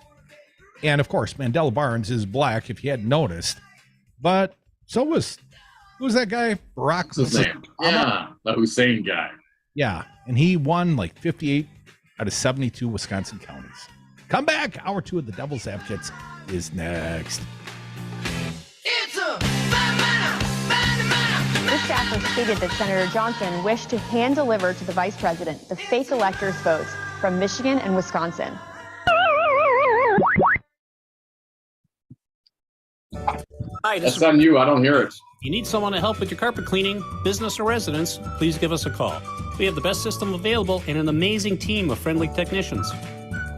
And of course, Mandela Barnes is black, if you hadn't noticed. But so was, who's that guy? Barack Hussein.
Yeah, the Hussein guy.
Yeah, and he won like 58 out of 72 Wisconsin counties. Come back. Hour 2 of the Devil's Advocates is next.
This staffer stated that Senator Johnson wished to hand-deliver to the vice president the fake electors' votes from Michigan and Wisconsin.
Hi,
That's on you. I don't hear it.
You need someone to help with your carpet cleaning, business or residence, please give us a call. We have the best system available and an amazing team of friendly technicians.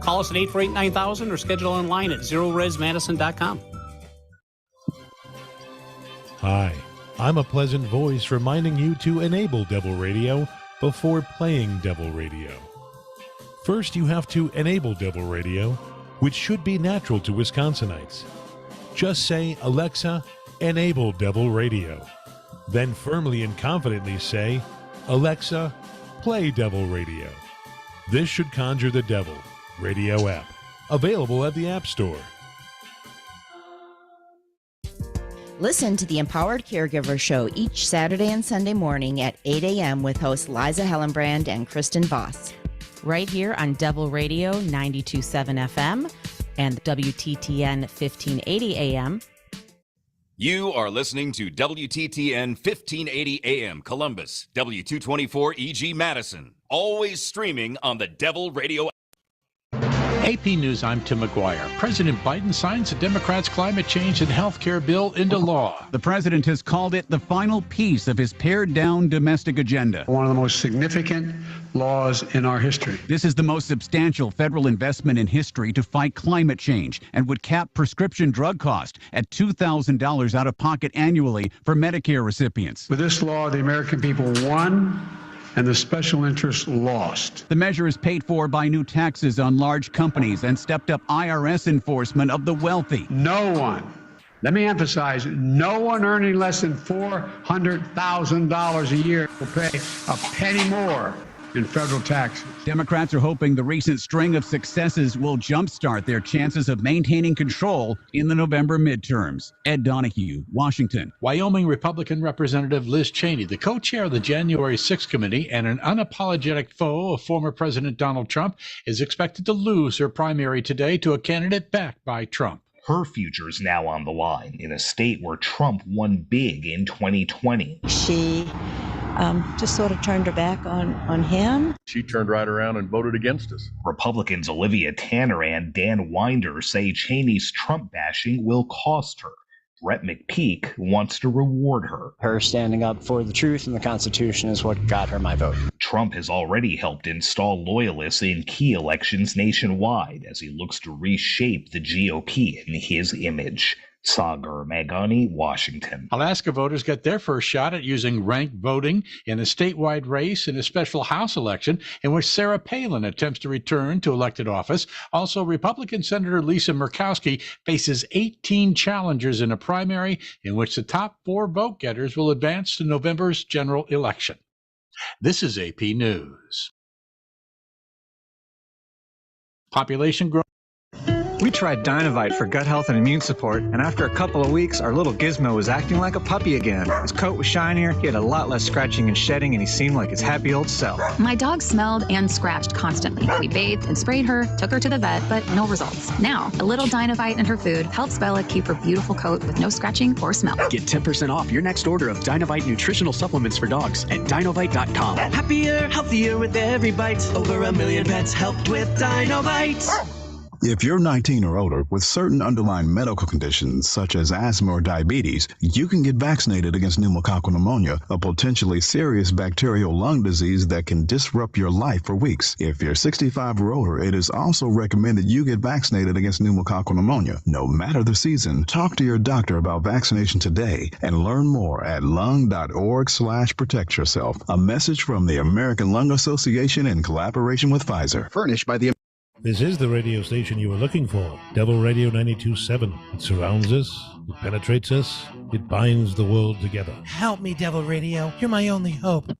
Call us at 848-9000 or schedule online at zeroresmadison.com.
Hi, I'm a pleasant voice reminding you to enable Devil Radio before playing Devil Radio. First, you have to enable Devil Radio, which should be natural to Wisconsinites. Just say, Alexa, enable Devil Radio. Then firmly and confidently say, Alexa, play Devil Radio. This should conjure the Devil Radio app, available at the App Store.
Listen to the Empowered Caregiver Show each Saturday and Sunday morning at 8 a.m. with hosts Liza Hellenbrand and Kristen Voss. Right here on Devil Radio 92.7 FM and WTTN 1580 AM.
You are listening to WTTN 1580 AM Columbus, W224 EG Madison. Always streaming on the Devil Radio.
AP News, I'm Tim McGuire. President Biden signs the Democrats' climate change and health care bill into law.
The president has called it the final piece of his pared-down domestic agenda.
One of the most significant laws in our history.
This is the most substantial federal investment in history to fight climate change and would cap prescription drug cost at $2,000 out of pocket annually for Medicare recipients.
With this law, the American people won and the special interests lost.
The measure is paid for by new taxes on large companies and stepped up IRS enforcement of the wealthy.
No one, let me emphasize, no one earning less than $400,000 a year will pay a penny more in federal taxes.
Democrats are hoping the recent string of successes will jumpstart their chances of maintaining control in the November midterms. Ed Donahue, Washington.
Wyoming Republican Representative Liz Cheney, the co-chair of the January 6th committee and an unapologetic foe of former President Donald Trump, is expected to lose her primary today to a candidate backed by Trump.
Her future is now on the line in a state where Trump won big in 2020.
She just sort of turned her back on him.
She turned right around and voted against us. Republicans Olivia Tanner and Dan Winder say Cheney's Trump bashing will cost her. Brett McPeak wants to reward her.
Her standing up for the truth and the Constitution is what got her my vote.
Trump has already helped install loyalists in key elections nationwide as he looks to reshape the GOP in his image. Sagar Magani, Washington.
Alaska voters get their first shot at using ranked voting in a statewide race in a special House election in which Sarah Palin attempts to return to elected office. Also, Republican Senator Lisa Murkowski faces 18 challengers in a primary in which the top 4 vote getters will advance to November's general election. This is AP News. Population growth.
We tried Dynovite for gut health and immune support, and after a couple of weeks, our little Gizmo was acting like a puppy again. His coat was shinier, he had a lot less scratching and shedding, and he seemed like his happy old self.
My dog smelled and scratched constantly. We bathed and sprayed her, took her to the vet, but no results. Now, a little Dynovite in her food helps Bella keep her beautiful coat with no scratching or smell.
Get 10% off your next order of Dynovite nutritional supplements for dogs at Dynovite.com. Happier, healthier with every bite. Over 1 million pets helped with Dynovite.
If you're 19 or older with certain underlying medical conditions such as asthma or diabetes, you can get vaccinated against pneumococcal pneumonia, a potentially serious bacterial lung disease that can disrupt your life for weeks. If you're 65 or older, it is also recommended you get vaccinated against pneumococcal pneumonia. No matter the season, talk to your doctor about vaccination today and learn more at lung.org/protect yourself. A message from the American Lung Association in collaboration with Pfizer. Furnished by the
This is the radio station you were looking for. Devil Radio 92.7. It surrounds us, it penetrates us, it binds the world together.
Help me, Devil Radio. You're my only hope.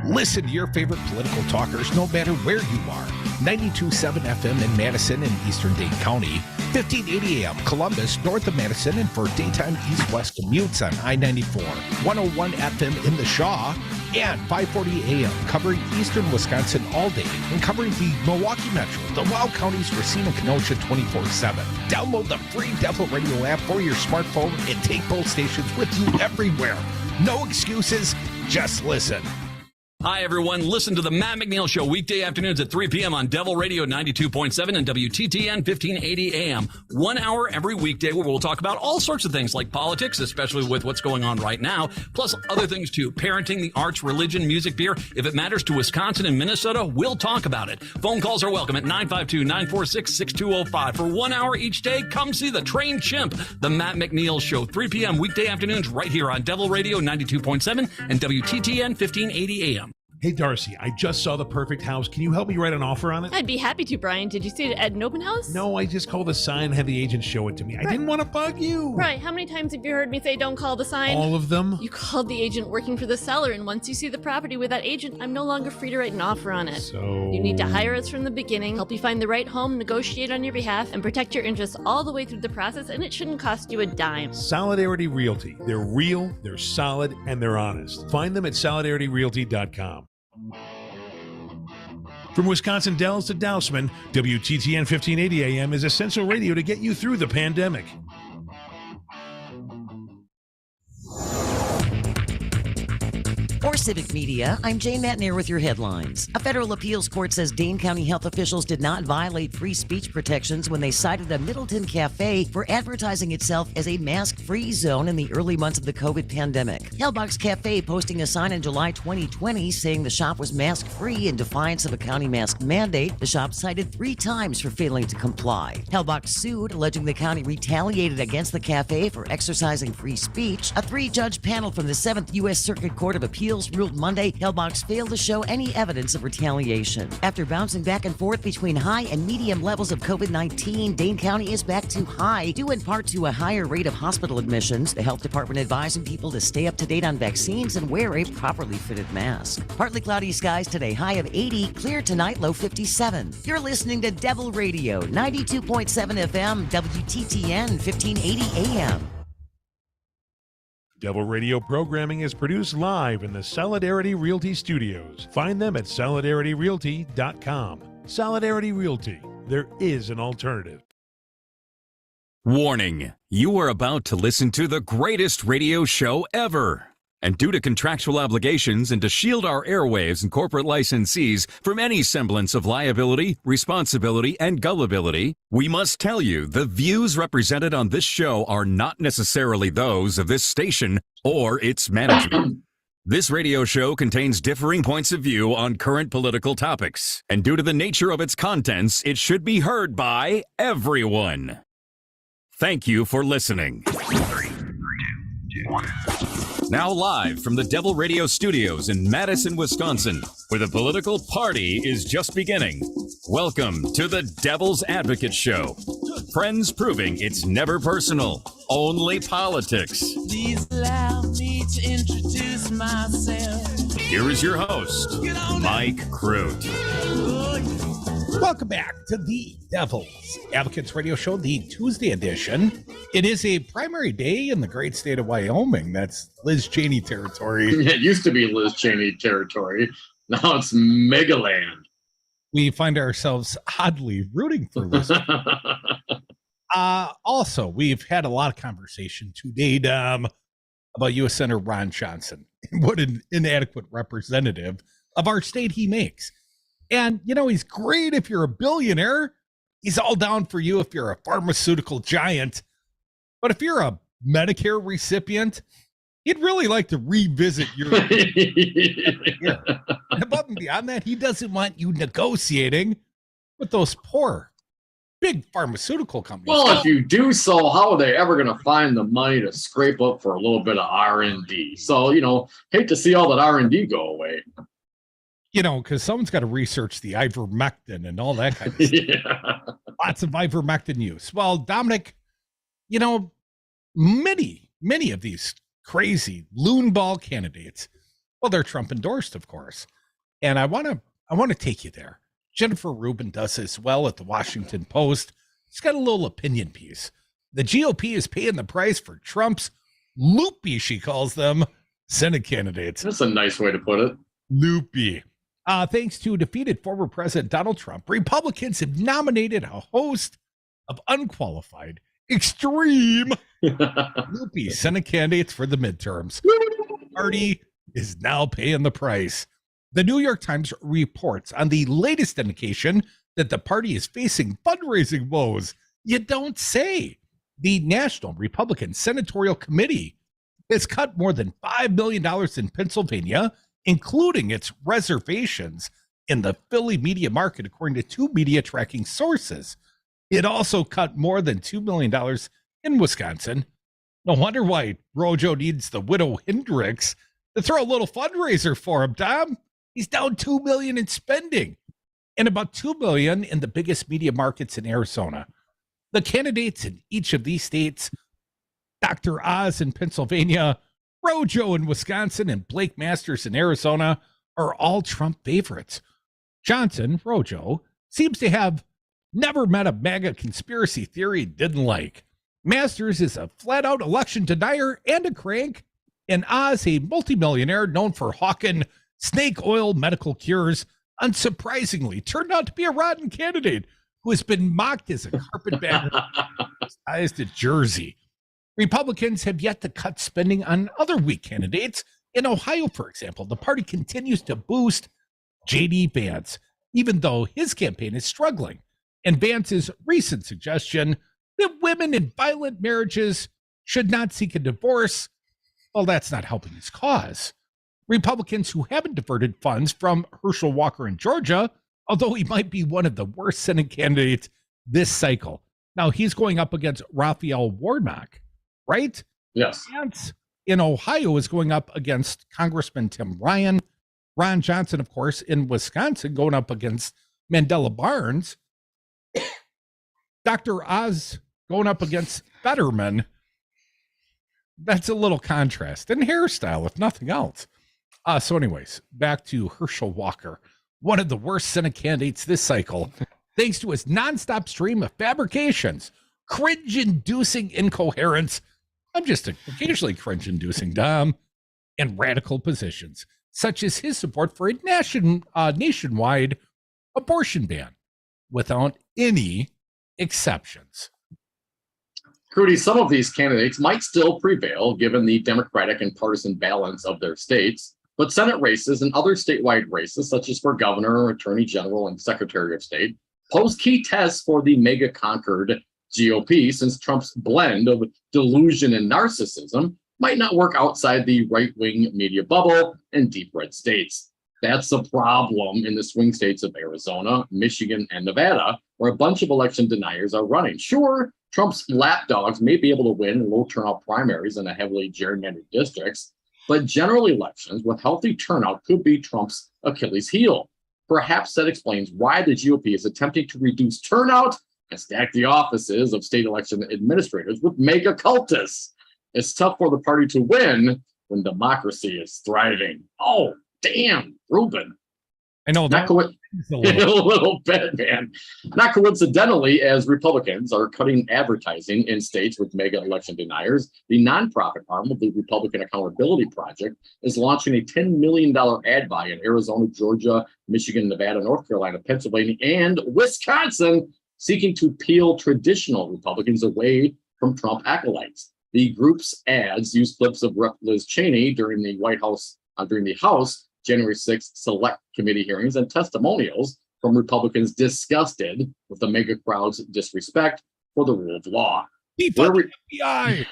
Listen to your favorite political talkers no matter where you are. 92.7 FM in Madison and Eastern Dane County, 1580 AM Columbus, north of Madison, and for daytime east-west commutes on I-94, 101 FM in the Shaw, and 540 AM covering eastern Wisconsin all day and covering the Milwaukee Metro, the Wow Counties, Racine, and Kenosha 24/7. Download the free Devil Radio app for your smartphone and take both stations with you everywhere. No excuses, just listen.
Hi, everyone. Listen to the Matt McNeil Show weekday afternoons at 3 p.m. on Devil Radio 92.7 and WTTN 1580 AM. 1 hour every weekday where we'll talk about all sorts of things like politics, especially with what's going on right now, plus other things too. Parenting, the arts, religion, music, beer. If it matters to Wisconsin and Minnesota, we'll talk about it. Phone calls are welcome at 952-946-6205. For 1 hour each day, come see the Trained Chimp, the Matt McNeil Show, 3 p.m. weekday afternoons right here on Devil Radio 92.7 and WTTN 1580 AM.
Hey, Darcy, I just saw the perfect house. Can you help me write an offer on it?
I'd be happy to, Brian. Did you see it at an open house?
No, I just called the sign and had the agent show it to me. I didn't want to bug you.
Right. How many times have you heard me say don't call the sign?
All of them.
You called the agent working for the seller, and once you see the property with that agent, I'm no longer free to write an offer on it.
So...
You need to hire us from the beginning, help you find the right home, negotiate on your behalf, and protect your interests all the way through the process, and it shouldn't cost you a dime.
Solidarity Realty. They're real, they're solid, and they're honest. Find them at solidarityrealty.com. From Wisconsin Dells to Dousman, WTTN 1580 AM is essential radio to get you through the pandemic.
For Civic Media, I'm Jane Matnier with your headlines. A federal appeals court says Dane County health officials did not violate free speech protections when they cited a Middleton cafe for advertising itself as a mask-free zone in the early months of the COVID pandemic. Hellbox Cafe posting a sign in July 2020 saying the shop was mask-free in defiance of a county mask mandate. The shop cited 3 times for failing to comply. Hellbox sued, alleging the county retaliated against the cafe for exercising free speech. A 3-judge panel from the 7th U.S. Circuit Court of Appeals ruled Monday Hellbox failed to show any evidence of retaliation. After bouncing back and forth between high and medium levels of COVID-19, Dane County is back to high, due in part to a higher rate of hospital admissions. The health department advising people to stay up to date on vaccines and wear a properly fitted mask. Partly cloudy skies today, high of 80, clear tonight, low 57. You're listening to Devil Radio, 92.7 FM, WTTN, 1580 AM.
Devil Radio programming is produced live in the Solidarity Realty studios. Find them at solidarityrealty.com. Solidarity Realty. There is an alternative.
Warning, you are about to listen to the greatest radio show ever. And due to contractual obligations and to shield our airwaves and corporate licensees from any semblance of liability, responsibility, and gullibility, we must tell you the views represented on this show are not necessarily those of this station or its management. This radio show contains differing points of view on current political topics, and due to the nature of its contents, it should be heard by everyone. Thank you for listening.
3, 2, 1.
Now live from the Devil Radio studios in Madison, Wisconsin, where the political party is just beginning. Welcome to the Devil's Advocate Show. Friends proving it's never personal, only politics.
Please allow me to introduce myself.
Here is your host, Mike Crute.
Welcome back to the Devil's Advocates Radio Show, the Tuesday edition. It is a primary day in the great state of Wyoming. That's Liz Cheney territory.
It used to be Liz Cheney territory. Now it's Megaland.
We find ourselves oddly rooting for Liz. Also, we've had a lot of conversation today, about U.S. Senator Ron Johnson. What an inadequate representative of our state he makes. And, you know, he's great if you're a billionaire. He's all down for you if you're a pharmaceutical giant. But if you're a Medicare recipient, he'd really like to revisit your... And above and beyond that, he doesn't want you negotiating with those poor, big pharmaceutical companies.
Well, if you do so, how are they ever going to find the money to scrape up for a little bit of R&D? So, you know, hate to see all that R&D go away.
You know, because someone's got to research the ivermectin and all that kind of stuff.
Yeah.
Lots of ivermectin use. Well, Dominic, you know, many of these crazy loon ball candidates, well, they're Trump endorsed, of course. And I want to take you there. Jennifer Rubin does as well at the Washington Post. She's got a little opinion piece. The GOP is paying the price for Trump's loopy, she calls them, Senate candidates.
That's a nice way to put it.
Loopy. Thanks to defeated former President Donald Trump, Republicans have nominated a host of unqualified, extreme, loopy Senate candidates for the midterms. The party is now paying the price. The New York Times reports on the latest indication that the party is facing fundraising woes. You don't say. The National Republican Senatorial Committee has cut more than $5 million in Pennsylvania, including its reservations in the Philly media market, according to two media tracking sources. It also cut more than $2 million in Wisconsin. No wonder why Rojo needs the widow Hendricks to throw a little fundraiser for him, Tom. He's down $2 million in spending and about $2 million in the biggest media markets in Arizona. The candidates in each of these states, Dr. Oz in Pennsylvania, Rojo in Wisconsin, and Blake Masters in Arizona, are all Trump favorites. Johnson, Rojo, seems to have never met a MAGA conspiracy theory he didn't like. Masters is a flat-out election denier and a crank, and Oz, a multimillionaire known for hawking snake oil medical cures, unsurprisingly turned out to be a rotten candidate who has been mocked as a carpetbagger disguised at Jersey. Republicans have yet to cut spending on other weak candidates. In Ohio, for example, the party continues to boost J.D. Vance, even though his campaign is struggling. And Vance's recent suggestion that women in violent marriages should not seek a divorce, well, that's not helping his cause. Republicans who haven't diverted funds from Herschel Walker in Georgia, although he might be one of the worst Senate candidates this cycle. Now, he's going up against Raphael Warnock, right?
Yes.
Vance in Ohio is going up against Congressman Tim Ryan. Ron Johnson, of course, in Wisconsin, going up against Mandela Barnes. Dr. Oz going up against Fetterman. That's a little contrast in hairstyle, if nothing else. So anyways, back to Herschel Walker, one of the worst Senate candidates this cycle, thanks to his nonstop stream of fabrications, cringe-inducing incoherence. I'm just occasionally cringe-inducing, Dom, and radical positions, such as his support for a nationwide abortion ban, without any exceptions.
Crudy, some of these candidates might still prevail given the Democratic and partisan balance of their states, but Senate races and other statewide races, such as for governor, attorney general, and secretary of state, pose key tests for the mega-conquered GOP, since Trump's blend of delusion and narcissism might not work outside the right-wing media bubble and deep red states. That's the problem in the swing states of Arizona, Michigan, and Nevada, where a bunch of election deniers are running. Sure, Trump's lapdogs may be able to win in low turnout primaries in the heavily gerrymandered districts, but general elections with healthy turnout could be Trump's Achilles heel. Perhaps that explains why the GOP is attempting to reduce turnout and stack the offices of state election administrators with mega cultists. It's tough for the party to win when democracy is thriving. Oh, damn, Ruben.
I know that.
A little bit, man. Not coincidentally, as Republicans are cutting advertising in states with mega election deniers, the nonprofit arm of the Republican Accountability Project is launching a $10 million ad buy in Arizona, Georgia, Michigan, Nevada, North Carolina, Pennsylvania, and Wisconsin, seeking to peel traditional Republicans away from Trump acolytes. The group's ads use clips of Rep. Liz Cheney during the House January 6th Select Committee hearings and testimonials from Republicans disgusted with the mega crowd's disrespect for the rule of law.
FBI.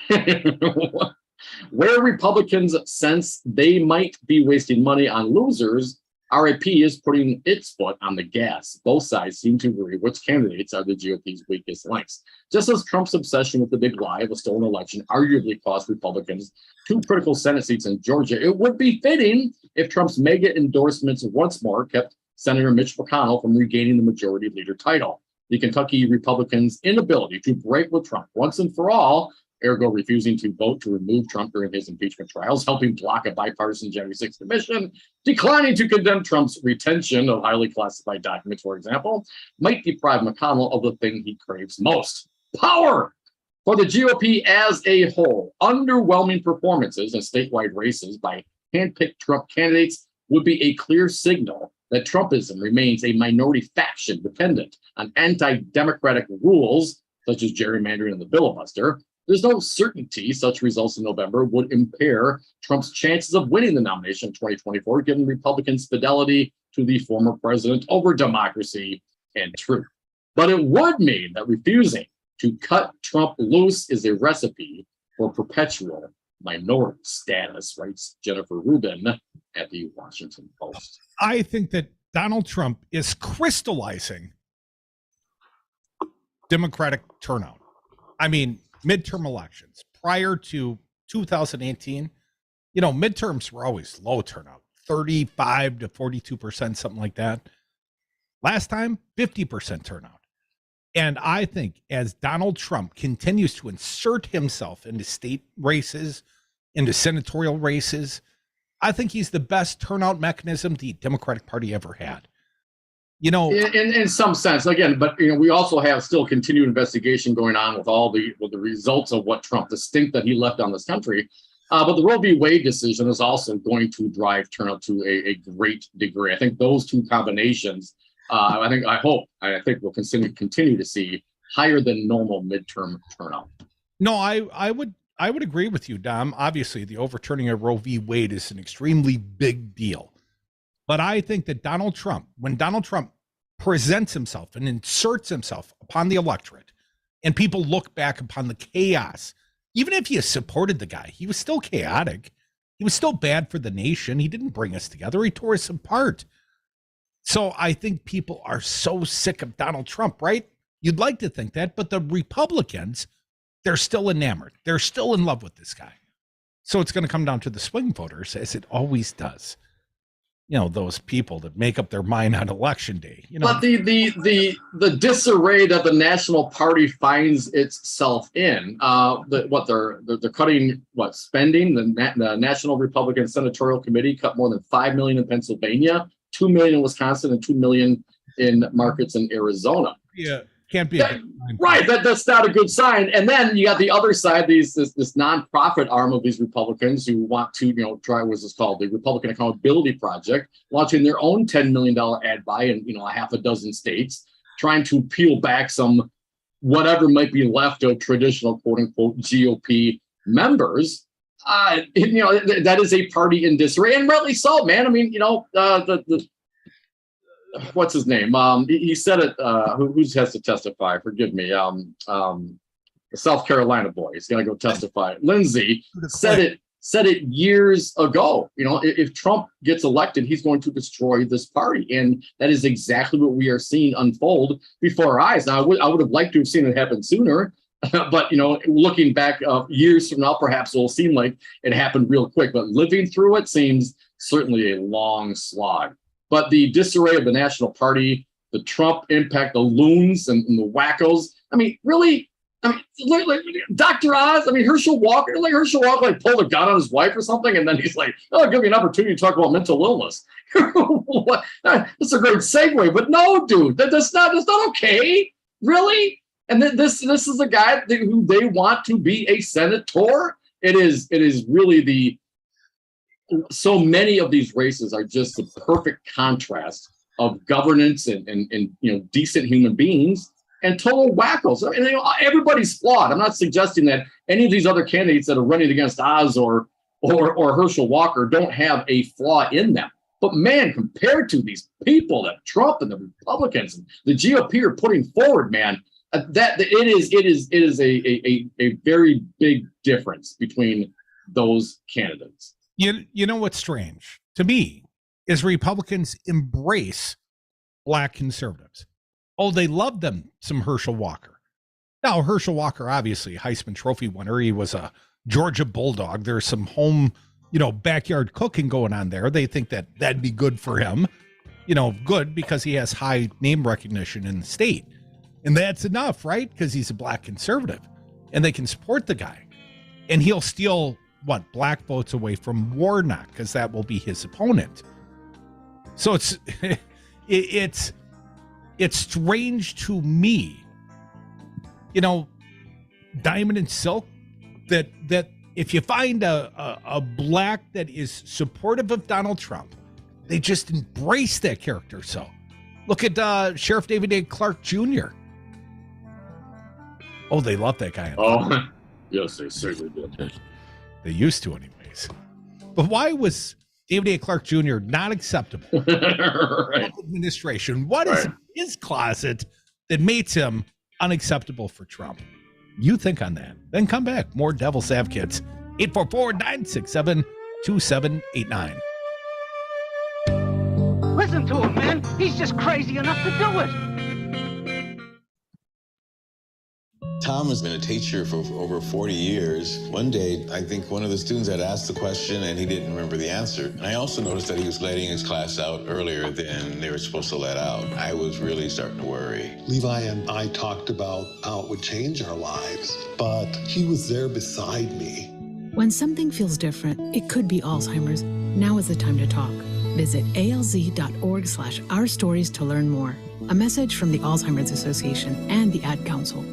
Where Republicans sense they might be wasting money on losers, RIP is putting its foot on the gas. Both sides seem to agree which candidates are the GOP's weakest links. Just as Trump's obsession with the big lie of a stolen election arguably cost Republicans 2 critical Senate seats in Georgia, it would be fitting if Trump's mega endorsements once more kept Senator Mitch McConnell from regaining the majority leader title. The Kentucky Republicans' inability to break with Trump once and for all, ergo refusing to vote to remove Trump during his impeachment trials, helping block a bipartisan January 6th commission, declining to condemn Trump's retention of highly classified documents, for example, might deprive McConnell of the thing he craves most: power. For the GOP as a whole, underwhelming performances in statewide races by handpicked Trump candidates would be a clear signal that Trumpism remains a minority faction dependent on anti-democratic rules, such as gerrymandering and the filibuster. There's no certainty such results in November would impair Trump's chances of winning the nomination in 2024, given Republicans' fidelity to the former president over democracy and truth. But it would mean that refusing to cut Trump loose is a recipe for perpetual minority status, writes Jennifer Rubin at the Washington Post.
I think that Donald Trump is crystallizing Democratic turnout. I mean, midterm elections prior to 2018, midterms were always low turnout, 35 to 42%, something like that. Last time, 50% turnout. And I think as Donald Trump continues to insert himself into state races, into senatorial races, I think he's the best turnout mechanism the Democratic Party ever had.
In some sense, again, but we also have still continued investigation going on with all the results of what Trump, the stink that he left on this country. But the Roe v. Wade decision is also going to drive turnout to a great degree. I think those two combinations, I think we'll continue to see higher than normal midterm turnout.
No, I would agree with you, Dom. Obviously, the overturning of Roe v. Wade is an extremely big deal. But I think that when Donald Trump presents himself and inserts himself upon the electorate, and people look back upon the chaos, even if you supported the guy, he was still chaotic. He was still bad for the nation. He didn't bring us together. He tore us apart. So I think people are so sick of Donald Trump, right? You'd like to think that, but the Republicans, they're still enamored. They're still in love with this guy. So it's going to come down to the swing voters, as it always does. Those people that make up their mind on election day.
But the disarray that the National Party finds itself in, they're cutting spending. The National Republican Senatorial Committee cut more than $5 million in Pennsylvania, $2 million in Wisconsin, and $2 million in markets in Arizona.
Yeah, can't be
right. That's not a good sign. And then you got the other side, this nonprofit arm of these Republicans who want to try what's this called, the Republican Accountability Project, launching their own $10 million ad buy in a half a dozen states, trying to peel back some whatever might be left of traditional quote unquote GOP members. That is a party in disarray, and rightly so, man. I mean, what's his name? He said it. Who has to testify? Forgive me. The South Carolina boy. He's going to go testify. Lindsey said it years ago. If Trump gets elected, he's going to destroy this party, and that is exactly what we are seeing unfold before our eyes. Now, I would have liked to have seen it happen sooner. But, looking back years from now, perhaps it'll seem like it happened real quick. But living through it seems certainly a long slog. But the disarray of the National Party, the Trump impact, the loons and the wackos. I mean, really? I mean, like Dr. Oz, Herschel Walker, pulled a gun on his wife or something, and then he's like, "Oh, give me an opportunity to talk about mental illness." That's a great segue, but no, dude, that's not okay, really. And this is a guy who they want to be a senator. It is really so many of these races are just the perfect contrast of governance and decent human beings and total wackos. Everybody's flawed. I'm not suggesting that any of these other candidates that are running against Oz or Herschel Walker don't have a flaw in them. But man, compared to these people that Trump and the Republicans and the GOP are putting forward, man, it is a very big difference between those candidates.
You know what's strange to me is Republicans embrace black conservatives. Oh, they love them some Herschel Walker. Now, Herschel Walker, obviously, Heisman Trophy winner. He was a Georgia Bulldog. There's some home, backyard cooking going on there. They think that that'd be good for him. Good because he has high name recognition in the state. And that's enough, right? Because he's a black conservative. And they can support the guy. And he'll steal, black votes away from Warnock, because that will be his opponent. So it's strange to me, Diamond and Silk, that if you find a black that is supportive of Donald Trump, they just embrace that character. So look at Sheriff David A. Clark Jr. Oh, they love that guy.
Oh, yes, they certainly did.
They used to anyways. But why was David A. Clark Jr. not acceptable?
Right.
Administration. What is in his closet that makes him unacceptable for Trump? You think on that. Then come back. More Devil's Advocates. 844-967-2789.
Listen to him, man. He's just crazy enough to do it.
Tom has been a teacher for over 40 years. One day, I think one of the students had asked the question and he didn't remember the answer. And I also noticed that he was letting his class out earlier than they were supposed to let out. I was really starting to worry.
Levi and I talked about how it would change our lives, but he was there beside me.
When something feels different, it could be Alzheimer's. Now is the time to talk. Visit alz.org/ourstories to learn more. A message from the Alzheimer's Association and the Ad Council.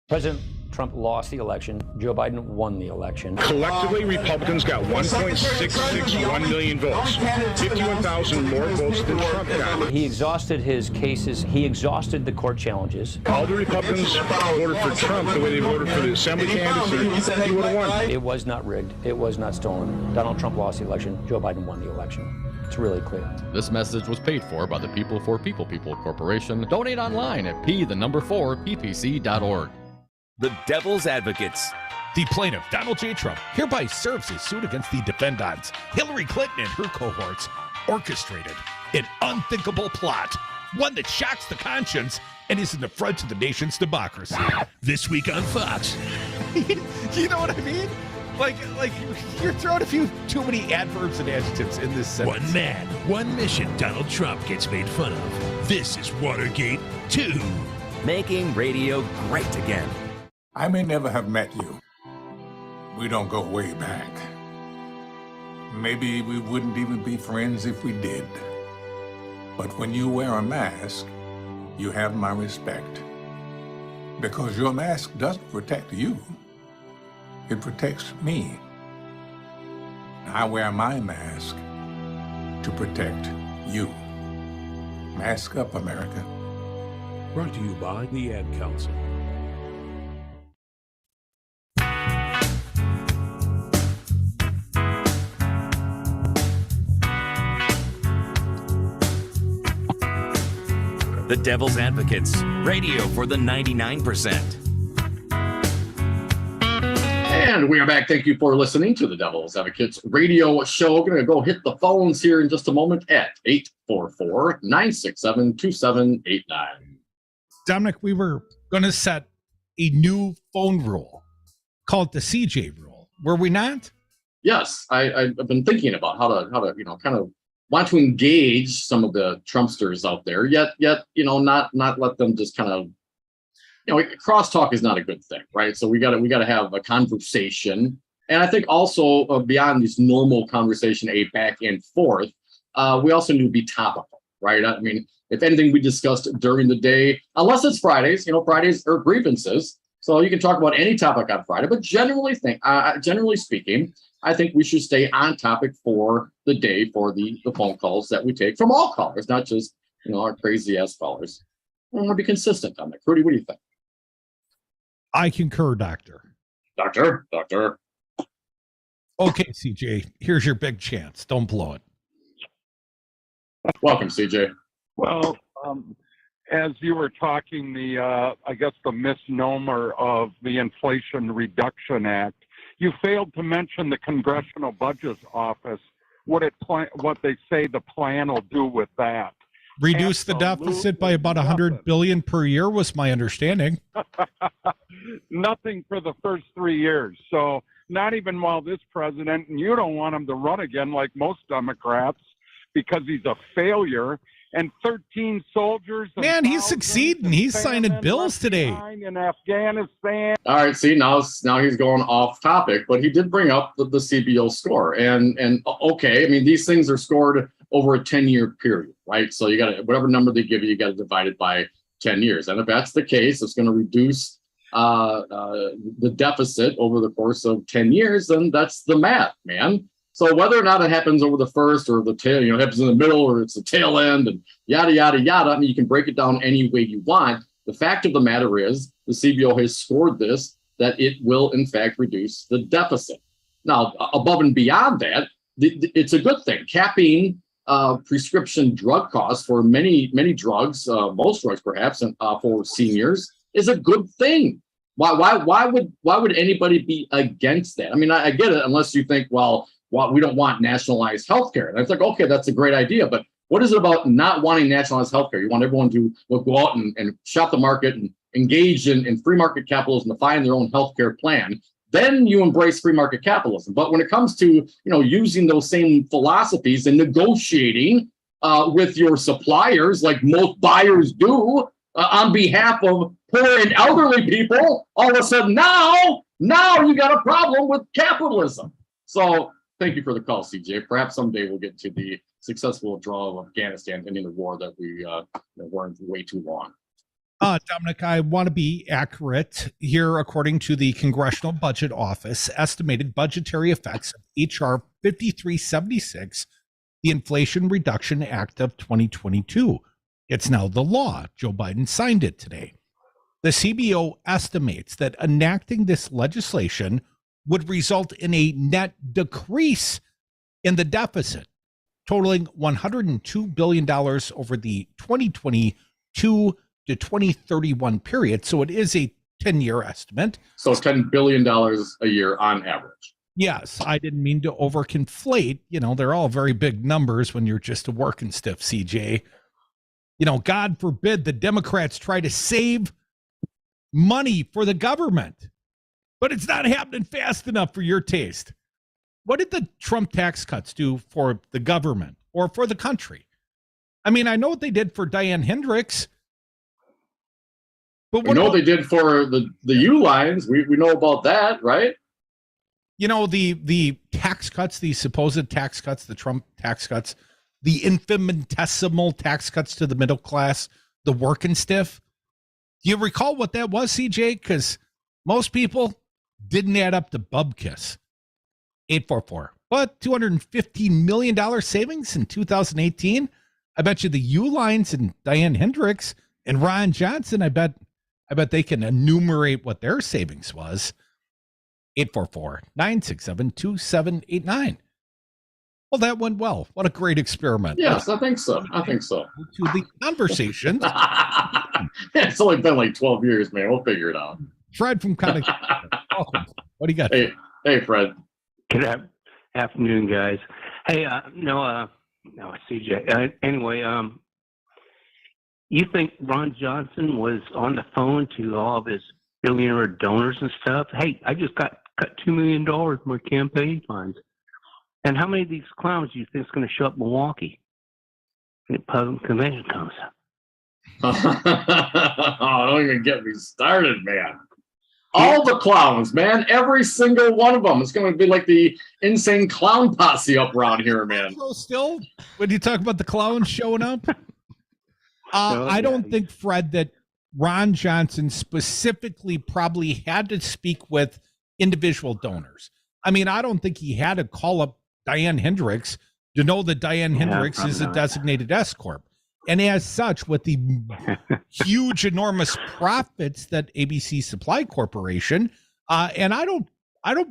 President Trump lost the election. Joe Biden won the election.
Collectively, Republicans got 1.661 million votes, 51,000 more votes than Trump got.
He exhausted his cases. He exhausted the court challenges.
All the Republicans voted for Trump the way they voted for the assembly candidates. He would have won.
It was not rigged. It was not stolen. Donald Trump lost the election. Joe Biden won the election. It's really clear.
This message was paid for by the People for People Corporation. Donate online at p4ppc.org.
The Devil's Advocates.
The plaintiff, Donald J. Trump, hereby serves his suit against the defendants, Hillary Clinton and her cohorts, orchestrated an unthinkable plot, one that shocks the conscience and is an affront to the nation's democracy.
This week on Fox.
You know what I mean? Like you're throwing a few too many adverbs and adjectives in this sentence.
One man, one mission. Donald Trump gets made fun of. This is Watergate 2.
Making radio great again.
I may never have met you. We don't go way back. Maybe we wouldn't even be friends if we did. But when you wear a mask, you have my respect. Because your mask doesn't protect you. It protects me. I wear my mask to protect you. Mask up, America.
Brought to you by the Ad Council.
The Devil's Advocates. Radio for the 99%.
And we are back. Thank you for listening to the Devil's Advocates radio show. We're going to go hit the phones here in just a moment at 844-967-2789.
Dominic, we were going to set a new phone rule. Call it the CJ rule. Were we not?
Yes, I've been thinking about how to kind of want to engage some of the Trumpsters out there, yet not let them just kind of crosstalk is not a good thing, right? So we got to have a conversation, and I think also beyond this normal conversation, a back and forth, we also need to be topical, right? I mean, if anything we discussed during the day, unless it's Fridays, Fridays are grievances, so you can talk about any topic on Friday. But generally speaking, I think we should stay on topic for the day for the phone calls that we take from all callers, not just our crazy ass callers. I want to be consistent on that. Rudy, what do you think?
I concur, Doctor.
Doctor.
Okay, CJ, here's your big chance. Don't blow it.
Welcome, CJ.
Well, as you were talking, I guess the misnomer of the Inflation Reduction Act, you failed to mention the Congressional Budget Office, what they say the plan will do with that.
Reduce the deficit by about $100 billion per year was my understanding.
Nothing for the first 3 years. So not even while this president, and you don't want him to run again like most Democrats because he's a failure. And 13 soldiers.
Man, he's succeeding. He's signing bills today.
In Afghanistan.
All right, see, now he's going off topic, but he did bring up the CBO score. And okay, I mean, these things are scored over a 10-year period, right? So you got to, whatever number they give you got to divide it by 10 years. And if that's the case, it's going to reduce the deficit over the course of 10 years, then that's the math, man. So whether or not it happens over the first or the tail, it happens in the middle or it's the tail end and yada, yada, yada. I mean, you can break it down any way you want. The fact of the matter is the CBO has scored this, that it will in fact reduce the deficit. Now, above and beyond that, it's a good thing. Capping prescription drug costs for many drugs, most drugs perhaps, and for seniors is a good thing. Why would anybody be against that? I mean, I get it, unless you think, well, we don't want nationalized healthcare. And it's like, okay, that's a great idea, but what is it about not wanting nationalized healthcare? You want everyone to go out and shop the market and engage in free market capitalism to find their own healthcare plan. Then you embrace free market capitalism. But when it comes to using those same philosophies and negotiating with your suppliers, like most buyers do, on behalf of poor and elderly people, all of a sudden now you got a problem with capitalism. So thank you for the call, CJ. Perhaps someday we'll get to the successful withdrawal of Afghanistan, ending the war that we weren't way too long.
Dominic, I want to be accurate here. According to the Congressional Budget Office, estimated budgetary effects of H.R. 5376, the Inflation Reduction Act of 2022. It's now the law. Joe Biden signed it today. The CBO estimates that enacting this legislation would result in a net decrease in the deficit, totaling $102 billion over the 2022 to 2031 period. So it is a 10-year estimate.
So $10 billion a year on average.
Yes, I didn't mean to overconflate. They're all very big numbers when you're just a working stiff, CJ. God forbid the Democrats try to save money for the government. But it's not happening fast enough for your taste. What did the Trump tax cuts do for the government or for the country? I mean, I know what they did for Diane Hendricks. But
we know what they did for the U lines. We know about that, right?
The tax cuts, the supposed tax cuts, the Trump tax cuts, the infinitesimal tax cuts to the middle class, the working stiff. Do you recall what that was, CJ? Because most people didn't add up to Bubkiss. 844. But $250 million savings in 2018. I bet you the U-Lines and Diane Hendricks and Ron Johnson, I bet they can enumerate what their savings was. 844-967-2789. Well, that went well. What a great experiment.
Yes, I think so. To
the conversation.
It's only been like 12 years, man. We'll figure it out.
Fred from Connecticut. Welcome. What do you got?
Hey, Fred.
Good afternoon, guys. Hey, no, CJ. Anyway, you think Ron Johnson was on the phone to all of his billionaire donors and stuff. Hey, I just cut $2 million from my campaign funds. And how many of these clowns do you think is going to show up in Milwaukee when the Republican convention comes?
Oh, don't even get me started, man. All the clowns, man. Every single one of them. It's going to be like the insane clown posse up around here, man.
Still, when you talk about the clowns showing up, I don't think, Fred, that Ron Johnson specifically probably had to speak with individual donors. I mean, I don't think he had to call up Diane Hendricks to know that Diane Hendricks is a designated S Corp. And as such, with the huge, enormous profits that ABC Supply Corporation, and I don't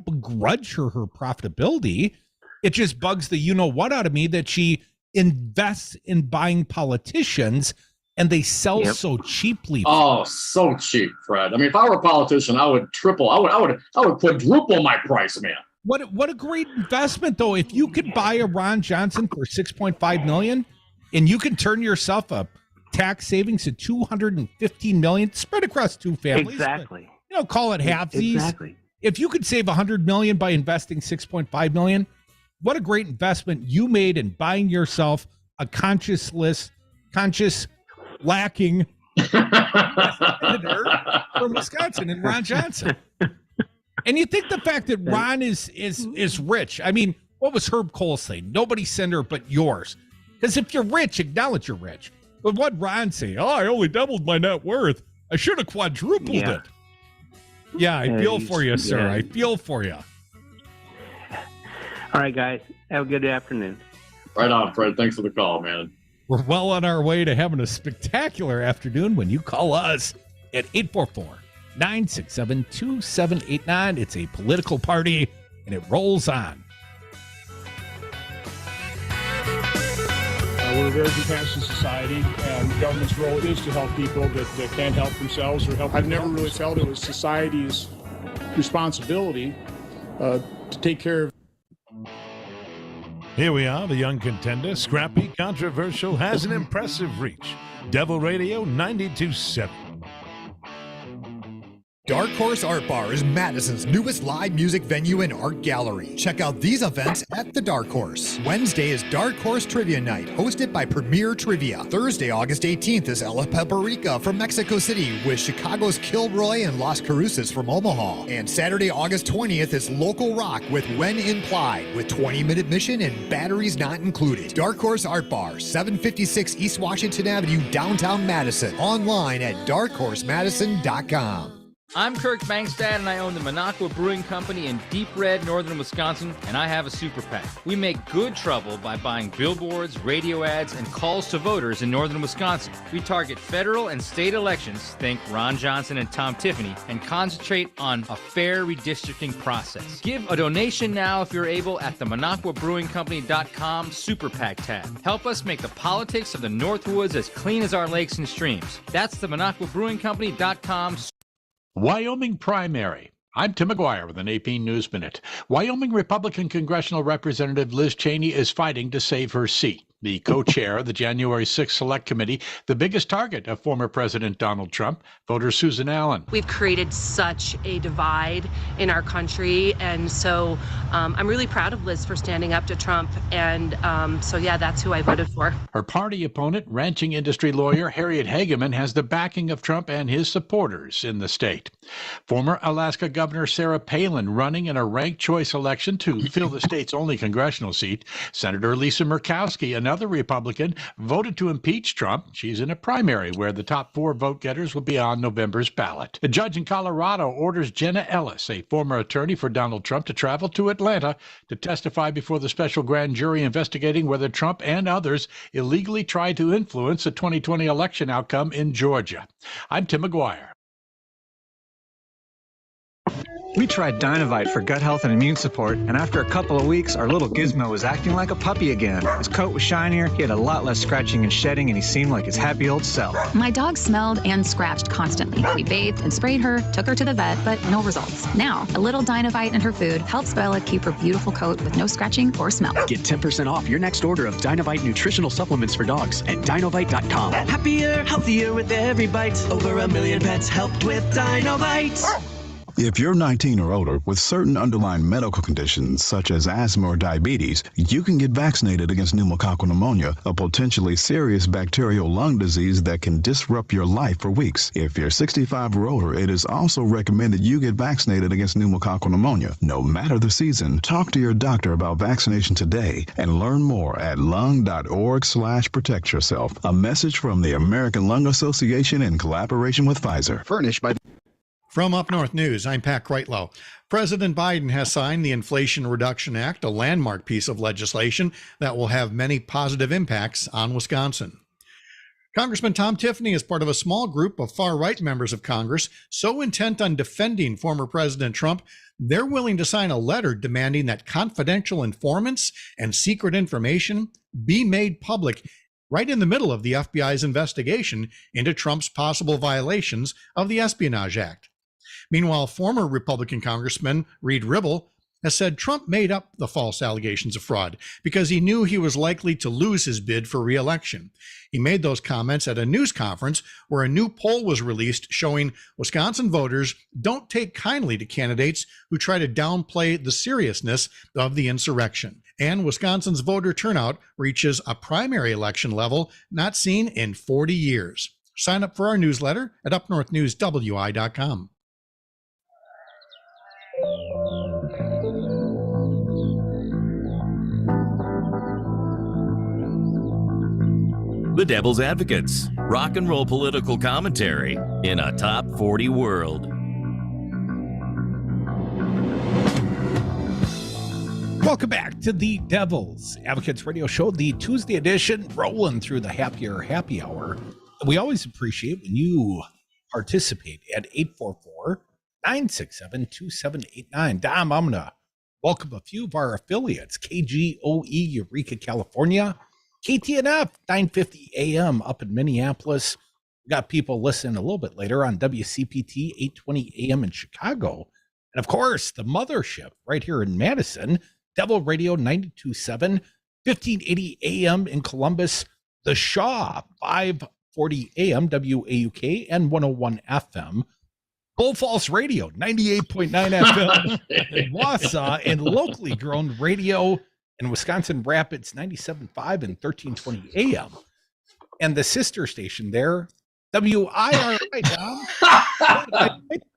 begrudge her profitability. It just bugs the you-know-what out of me that she invests in buying politicians and they sell so cheaply.
Oh, so cheap, Fred. I mean, if I were a politician, I would triple. I would quadruple my price, man.
What a great investment, though. If you could buy a Ron Johnson for $6.5 million, and you can turn yourself a tax savings of $215 million spread across two families.
Exactly.
But, call it halfsies.
Exactly.
If you could save $100 million by investing $6.5 million, what a great investment you made in buying yourself a conscious lacking senator from Wisconsin and Ron Johnson. And you think the fact that Ron is rich. I mean, what was Herb Kohl saying? Nobody's senator but yours. Because if you're rich, acknowledge you're rich. But what Ron say? Oh, I only doubled my net worth. I should have quadrupled it. Yeah, I feel for you, sir.
Yeah.
I feel for you.
All right, guys. Have a good afternoon.
Right on, Fred. Thanks for the call, man.
We're well on our way to having a spectacular afternoon when you call us at 844-967-2789. It's a political party, and it rolls on.
We're a very compassionate society, and the government's role is to help people that can't help themselves or help. I've never really felt it was society's responsibility to take care of.
Here we are, the young contender, scrappy, controversial, has an impressive reach. Devil Radio 92.7.
Dark Horse Art Bar is Madison's newest live music venue and art gallery. Check out these events at the Dark Horse. Wednesday is Dark Horse Trivia Night, hosted by Premier Trivia. Thursday, August 18th is Ella Paprika from Mexico City with Chicago's Kilroy and Las Cruces from Omaha. And Saturday, August 20th is Local Rock with When Implied with 20-minute admission and batteries not included. Dark Horse Art Bar, 756 East Washington Avenue, downtown Madison. Online at darkhorsemadison.com.
I'm Kirk Bankstad, and I own the Minocqua Brewing Company in Deep Red, northern Wisconsin, and I have a super PAC. We make good trouble by buying billboards, radio ads, and calls to voters in northern Wisconsin. We target federal and state elections, think Ron Johnson and Tom Tiffany, and concentrate on a fair redistricting process. Give a donation now if you're able at the MinocquaBrewingCompany.com Super PAC tab. Help us make the politics of the Northwoods as clean as our lakes and streams. That's the MinocquaBrewingCompany.com.
Wyoming primary. I'm Tim McGuire with an AP News Minute. Wyoming Republican Congressional Representative Liz Cheney is fighting to save her seat. The co-chair of the January 6th Select Committee, the biggest target of former President Donald Trump, voter Susan Allen.
We've created such a divide in our country, and so I'm really proud of Liz for standing up to Trump, and so yeah, that's who I voted for.
Her party opponent, ranching industry lawyer Harriet Hageman, has the backing of Trump and his supporters in the state. Former Alaska Governor Sarah Palin running in a ranked choice election to fill the state's only congressional seat. Senator Lisa Murkowski, another Republican, voted to impeach Trump. She's in a primary where the top 4 vote getters will be on November's ballot. A judge in Colorado orders Jenna Ellis, a former attorney for Donald Trump, to travel to Atlanta to testify before the special grand jury investigating whether Trump and others illegally tried to influence the 2020 election outcome in Georgia. I'm Tim McGuire.
We tried Dynovite for gut health and immune support, and after a couple of weeks, our little Gizmo was acting like a puppy again. His coat was shinier, he had a lot less scratching and shedding, and he seemed like his happy old self.
My dog smelled and scratched constantly. We bathed and sprayed her, took her to the vet, but no results. Now, a little Dynovite in her food helps Bella keep her beautiful coat with no scratching or smell.
Get 10% off your next order of Dynovite nutritional supplements for dogs at dynovite.com.
Happier, healthier with every bite. Over 1 million pets helped with Dynovite.
If you're 19 or older with certain underlying medical conditions such as asthma or diabetes, you can get vaccinated against pneumococcal pneumonia, a potentially serious bacterial lung disease that can disrupt your life for weeks. If you're 65 or older, it is also recommended you get vaccinated against pneumococcal pneumonia. No matter the season, talk to your doctor about vaccination today and learn more at lung.org/protect yourself. A message from the American Lung Association in collaboration with Pfizer.
Furnished by From Up North News, I'm Pat Kreitlow. President Biden has signed the Inflation Reduction Act, a landmark piece of legislation that will have many positive impacts on Wisconsin. Congressman Tom Tiffany is part of a small group of far-right members of Congress so intent on defending former President Trump, they're willing to sign a letter demanding that confidential informants and secret information be made public right in the middle of the FBI's investigation into Trump's possible violations of the Espionage Act. Meanwhile, former Republican Congressman Reed Ribble has said Trump made up the false allegations of fraud because he knew he was likely to lose his bid for re-election. He made those comments at a news conference where a new poll was released showing Wisconsin voters don't take kindly to candidates who try to downplay the seriousness of the insurrection. And Wisconsin's voter turnout reaches a primary election level not seen in 40 years. Sign up for our newsletter at upnorthnewswi.com.
The Devil's Advocates, rock and roll political commentary in a top 40 world.
Welcome back to the Devil's Advocates Radio Show, the Tuesday edition, rolling through the happier happy hour. We always appreciate when you participate at 844-967-2789. Dom, I'm going to welcome a few of our affiliates, KGOE, Eureka, California, KTNF, 950 AM up in Minneapolis. We got people listening a little bit later on WCPT, 820 AM in Chicago. And of course, the mothership right here in Madison, Devil Radio 92.7, 1580 AM in Columbus, The Shaw, 540 AM, WAUK, and 101 FM. Bull Falls Radio, 98.9 FM in Wausau, and locally grown radio in Wisconsin Rapids, 97.5 and 1320 AM. And the sister station there, WIRI, Dom,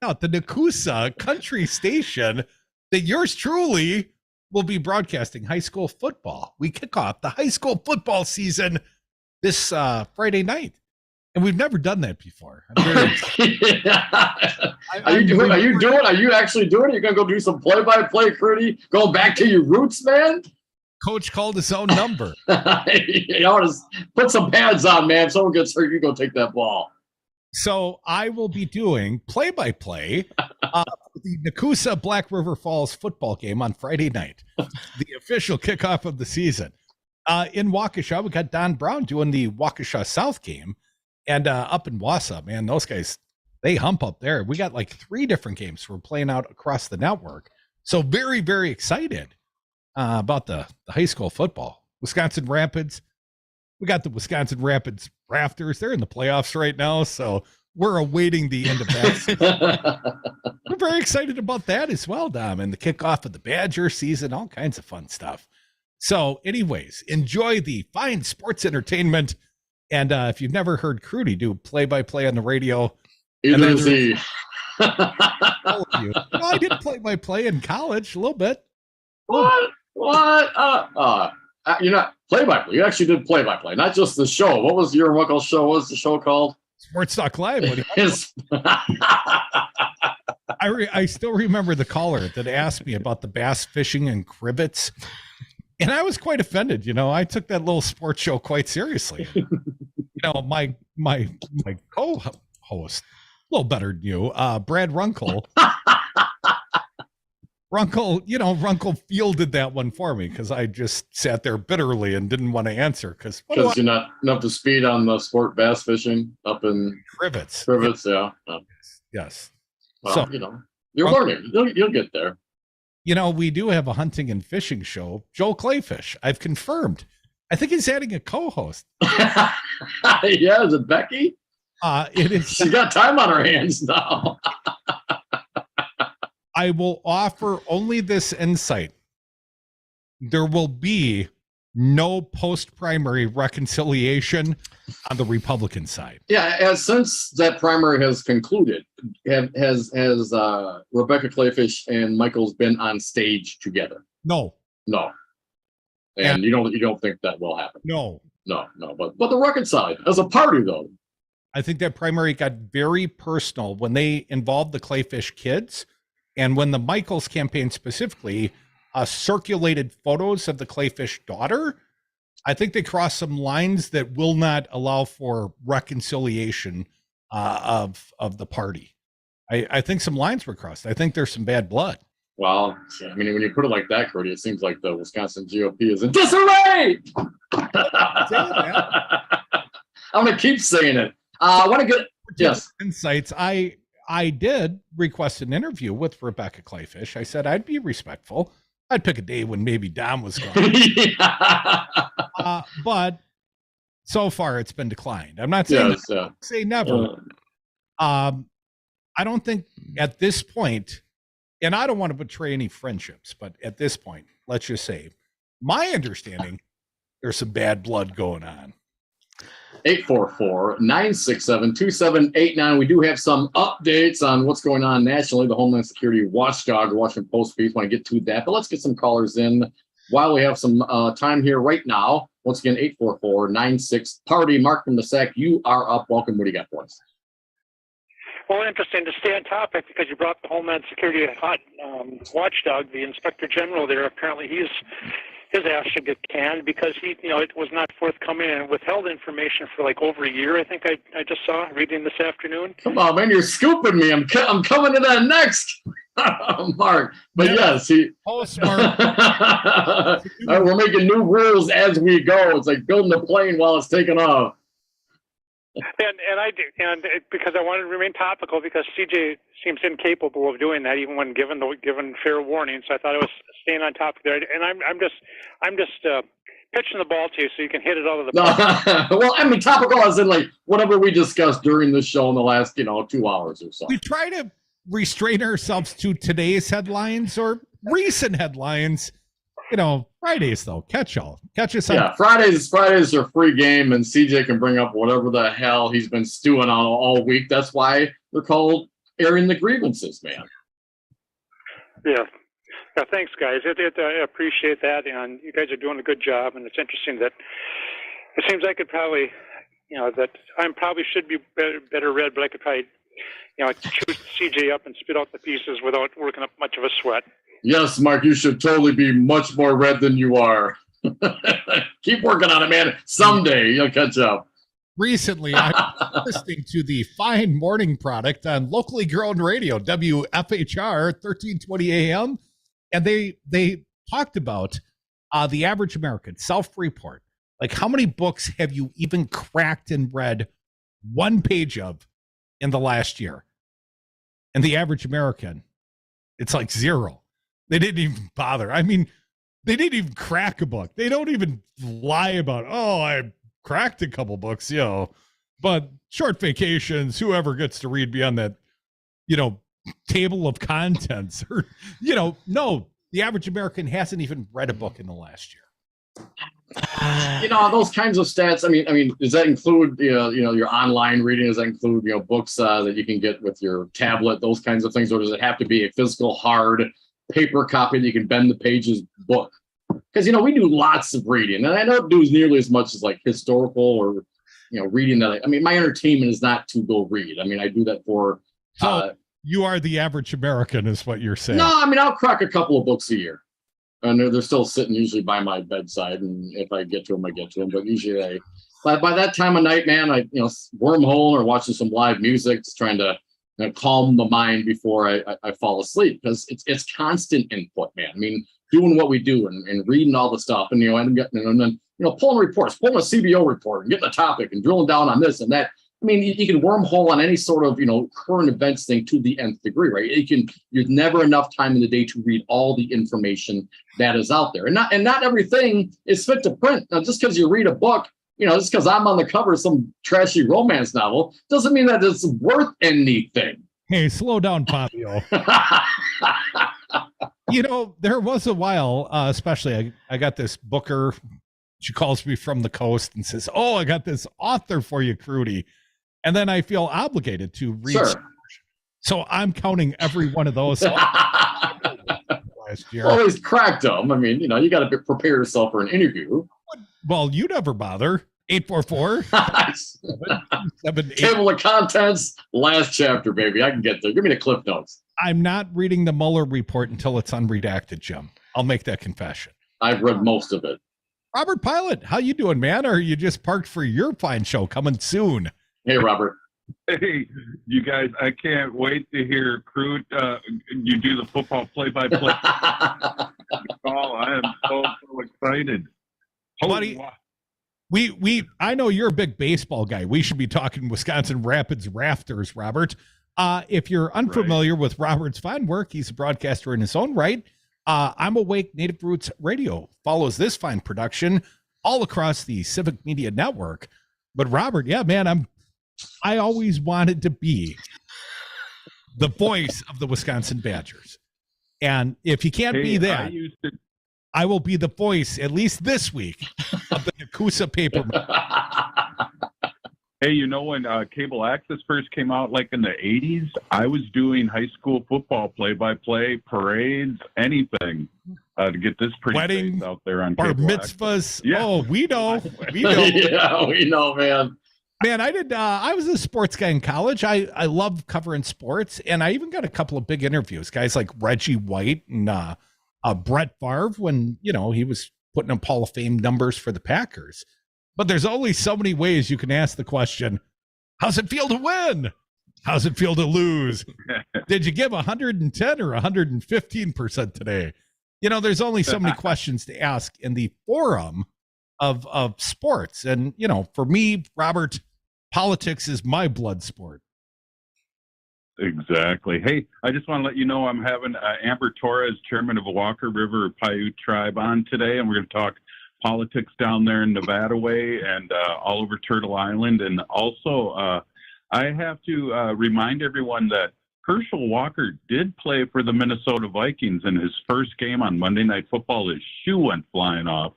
out the Nakusa country station that yours truly will be broadcasting high school football. We kick off the high school football season this Friday night. And we've never done that before. Are
you actually doing it? You're going to go do some play-by-play, Crudy? Go back to your roots, man?
Coach called his own number.
You know, just put some pads on, man. If someone gets hurt, you go take that ball.
So I will be doing play-by-play for the Nakusa Black River Falls football game on Friday night, the official kickoff of the season. In Waukesha, we got Don Brown doing the Waukesha South game. And up in Wausau, man, those guys, they hump up there. We got like 3 different games we're playing out across the network. So very, very excited about the high school football. Wisconsin Rapids, we got the Wisconsin Rapids Rafters. They're in the playoffs right now, so we're awaiting the end of that. We're very excited about that as well, Dom, and the kickoff of the Badger season, all kinds of fun stuff. So anyways, enjoy the fine sports entertainment. And if you've never heard Crudy do play-by-play on the radio,
either is he.
I did play-by-play in college a little bit.
What? You're not play-by-play. You actually did play-by-play, not just the show. What was your Winkle show? What was the show called?
Sports Talk Live. I still remember the caller that asked me about the bass fishing and crivets. And I was quite offended. You know, I took that little sports show quite seriously. You know, my co-host, a little better than you, Brad Runkle, Runkle fielded that one for me because I just sat there bitterly and didn't want to answer because
you're not up to speed on the sport bass fishing up in
Crivets.
Yeah.
Yes.
Well,
So,
you're learning. You'll get there.
We do have a hunting and fishing show. Joel Clayfish, I've confirmed. I think he's adding a co-host.
Yeah, is it Becky?
It is.
She got time on her hands now.
I will offer only this insight. There will be no post-primary reconciliation on the Republican side.
Yeah, since that primary has concluded, has Rebecca Clayfish and Michael's been on stage together?
No.
And you don't think that will happen?
No.
But the reconcile as a party, though.
I think that primary got very personal when they involved the Clayfish kids, and when the Michaels campaign specifically circulated photos of the Clayfish daughter. I think they crossed some lines that will not allow for reconciliation of the party. I think some lines were crossed. I think there's some bad blood.
Well, I mean, when you put it like that, Cody, it seems like the Wisconsin GOP is in disarray. I'm going to keep saying it. I want to get
insights. I did request an interview with Rebecca Clayfish. I said I'd be respectful. I'd pick a day when maybe Dom was gone. But so far it's been declined. I'm not saying say never. I don't think at this point, and I don't want to betray any friendships, but at this point, let's just say, my understanding, there's some bad blood going on.
844-967-2789. We do have some updates on what's going on nationally. The Homeland Security Watchdog, Washington Post piece. Want to get to that, but let's get some callers in while we have some time here right now. Once again, 844-96-PARTY. Mark from the SAC, you are up. Welcome. What do you got for us?
Well, interesting to stay on topic because you brought the Homeland Security watchdog, the Inspector General there. Apparently, his ass should get canned because it was not forthcoming and withheld information for like over a year. I think I just saw reading this afternoon.
Come on, man, you're scooping me. I'm coming to that next, Mark. But yes,
smart.
We're making new rules as we go. It's like building a plane while it's taking off.
And I do, because I wanted to remain topical because CJ seems incapable of doing that even when given fair warning. So I thought I was staying on topic there. And I'm just pitching the ball to you so you can hit it out of the park.
Well, I mean, topical as in like whatever we discussed during the show in the last 2 hours or so.
We try to restrain ourselves to today's headlines or recent headlines. Fridays though, catch us.
Yeah, Fridays are free game, and CJ can bring up whatever the hell he's been stewing on all week. That's why they're called airing the grievances, man.
Yeah, thanks, guys. I appreciate that, and you guys are doing a good job. And it's interesting that it seems I could probably, that I probably should be better read, but I could probably, chew CJ up and spit out the pieces without working up much of a sweat.
Yes, Mark, you should totally be much more red than you are. Keep working on it, man. Someday you'll catch up.
Recently, I was listening to the Fine Morning Product on locally grown radio, WFHR 1320 AM, and they talked about the average American self-report. Like, how many books have you even cracked and read one page of in the last year? And the average American, it's like 0. They didn't even bother. I mean, they didn't even crack a book. They don't even lie about, I cracked a couple books, but short vacations, whoever gets to read beyond that, table of contents or, no, the average American hasn't even read a book in the last year.
Those kinds of stats. I mean, does that include, your online reading? Does that include, books that you can get with your tablet, those kinds of things? Or does it have to be a physical hard paper copy that you can bend the pages book? Because we do lots of reading, and I don't do nearly as much as like historical or reading that. I mean, my entertainment is not to go read. I mean, I do that for.
So you are the average American, is what you're saying?
No, I mean, I'll crack a couple of books a year, and they're still sitting usually by my bedside, and if I get to them, I get to them. But usually, by that time of night, man, I wormhole or watching some live music, just trying to calm the mind before I fall asleep, because it's constant input, man. I mean, doing what we do and reading all the stuff, and and then pulling reports, pulling a CBO report and getting a topic and drilling down on this and that. I mean, you can wormhole on any sort of current events thing to the nth degree, right? There's never enough time in the day to read all the information that is out there, and not everything is fit to print. Now, just because you read a book, just because I'm on the cover of some trashy romance novel, doesn't mean that it's worth anything.
Hey, slow down, Fabio. There was a while, especially I got this booker. She calls me from the coast and says, "Oh, I got this author for you, Crudy." And then I feel obligated to read.
Sure.
So I'm counting every one of those. Last year.
Always cracked them. I mean, you got to prepare yourself for an interview.
Well, you never bother. 844.
Table of contents, last chapter, baby. I can get there. Give me the cliff notes.
I'm not reading the Mueller report until it's unredacted, Jim. I'll make that confession.
I've read most of it.
Robert Pilot, how you doing, man? Or are you just parked for your fine show coming soon?
Hey, Robert.
Hey, you guys, I can't wait to hear Crude, you do the football play-by-play. I am so excited.
Buddy, I know you're a big baseball guy. We should be talking Wisconsin Rapids Rafters, Robert. If you're unfamiliar with Robert's fine work, he's a broadcaster in his own right. I'm Awake Native Roots Radio follows this fine production all across the Civic Media Network. But Robert, yeah, man, I always wanted to be the voice of the Wisconsin Badgers. And if you can't be that, I will be the voice, at least this week, of the Nakusa paper.
Hey, when cable access first came out, like in the 80s, I was doing high school football play-by-play, parades, anything to get this pretty face out there on
bar
cable
mitzvahs.
Yeah.
Oh, we know.
Yeah, we know, man.
Man, I was a sports guy in college. I love covering sports, and I even got a couple of big interviews. Guys like Reggie White and Brett Favre when, he was putting up Hall of Fame numbers for the Packers. But there's only so many ways you can ask the question, how's it feel to win? How's it feel to lose? Did you give 110 or 115% today? There's only so many questions to ask in the forum of sports. And, for me, Robert, politics is my blood sport.
Exactly. Hey, I just want to let you know I'm having Amber Torres, chairman of the Walker River Paiute Tribe, on today, and we're going to talk politics down there in Nevada way and all over Turtle Island. And also, I have to remind everyone that Herschel Walker did play for the Minnesota Vikings in his first game on Monday Night Football. His shoe went flying off.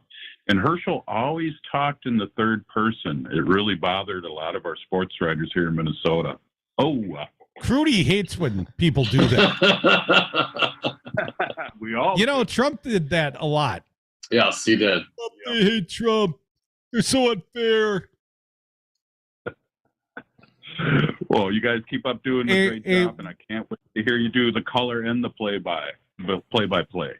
And Herschel always talked in the third person. It really bothered a lot of our sports writers here in Minnesota. Oh,
Crudy hates when people do that.
We all,
Trump did that a lot.
Yes, he did.
I hate Trump. They're so unfair.
Well, you guys keep up doing a great job, and I can't wait to hear you do the color and the play-by-play.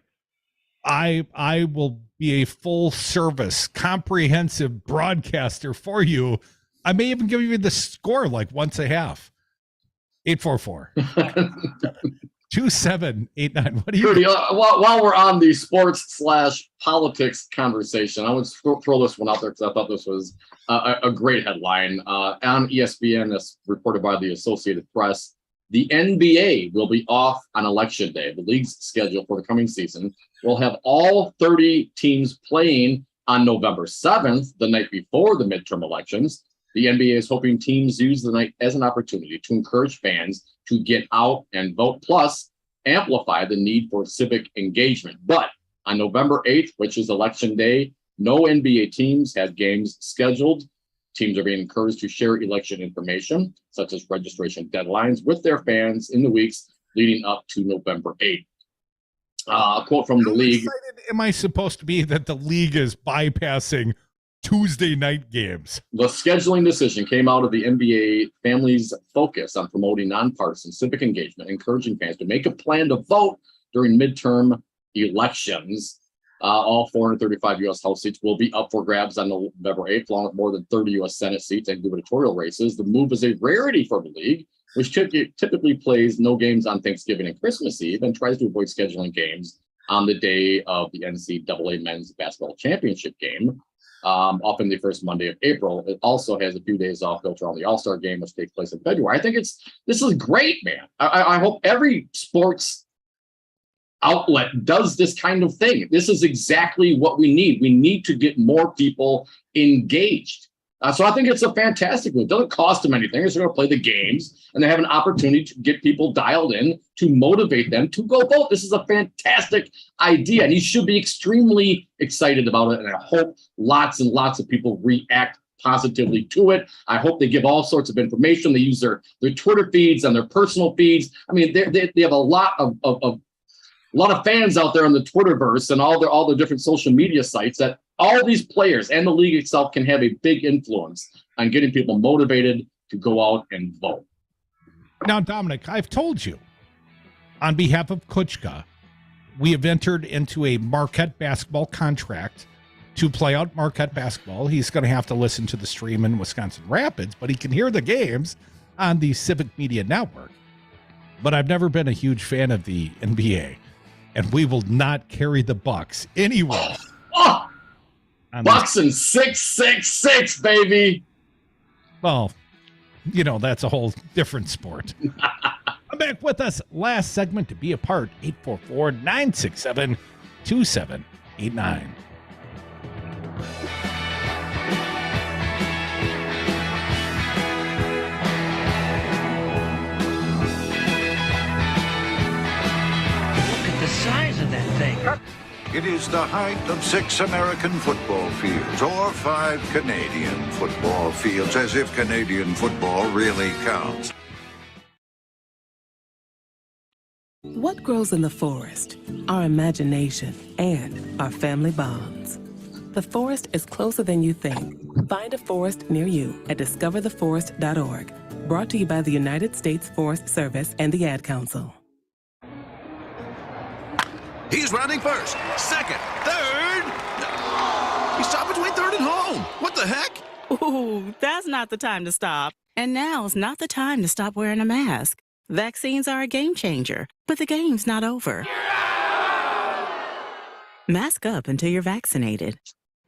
I will be a full service, comprehensive broadcaster for you. I may even give you the score like once a half. 844-2789. What do you
Rudy, while we're on the sports/politics conversation, I would throw this one out there because I thought this was a great headline. On ESPN, as reported by the Associated Press, the NBA will be off on Election Day. The league's schedule for the coming season will have all 30 teams playing on November 7th, the night before the midterm elections. The NBA is hoping teams use the night as an opportunity to encourage fans to get out and vote, plus amplify the need for civic engagement. But on November 8th, which is Election Day, no NBA teams have games scheduled. Teams are being encouraged to share election information, such as registration deadlines, with their fans in the weeks leading up to November 8th. A quote from the league.
How excited am I supposed to be that the league is bypassing Tuesday night games?
The scheduling decision came out of the NBA family's focus on promoting nonpartisan civic engagement, encouraging fans to make a plan to vote during midterm elections. All 435 U.S. House seats will be up for grabs on November 8th, along with more than 30 U.S. Senate seats and gubernatorial races. The move is a rarity for the league, which typically plays no games on Thanksgiving and Christmas Eve and tries to avoid scheduling games on the day of the NCAA men's basketball championship game, often the first Monday of April. It also has a few days off built around the All-Star game, which takes place in February. I think this is great, man. I hope every sports outlet does this kind of thing. This is exactly what we need. We need to get more people engaged. So I think it's a fantastic move. It doesn't cost them anything. They're just going to play the games, and they have an opportunity to get people dialed in to motivate them to go vote. This is a fantastic idea, and you should be extremely excited about it. And I hope lots and lots of people react positively to it. I hope they give all sorts of information. They use their Twitter feeds and their personal feeds. I mean, they have a lot of fans out there on the Twitterverse and all the different social media sites that all these players and the league itself can have a big influence on getting people motivated to go out and vote.
Now, Dominic, I've told you, on behalf of Kuchka, we have entered into a Marquette basketball contract to play out Marquette basketball. He's going to have to listen to the stream in Wisconsin Rapids, but he can hear the games on the Civic Media Network. But I've never been a huge fan of the NBA, and we will not carry the Bucks anywhere.
Bucks and 666, baby.
Well, that's a whole different sport. Come back with us. Last segment to be a part. 844-967-2789.
Size of that thing.
It is the height of 6 American football fields or 5 Canadian football fields, as if Canadian football really counts.
What grows in the forest? Our imagination and our family bonds. The forest is closer than you think. Find a forest near you at discovertheforest.org. Brought to you by the United States Forest Service and the Ad Council.
He's rounding first, second, third. He stopped between third and home. What the heck?
Ooh, that's not the time to stop. And now's not the time to stop wearing a mask. Vaccines are a game changer, but the game's not over. Mask up until you're vaccinated.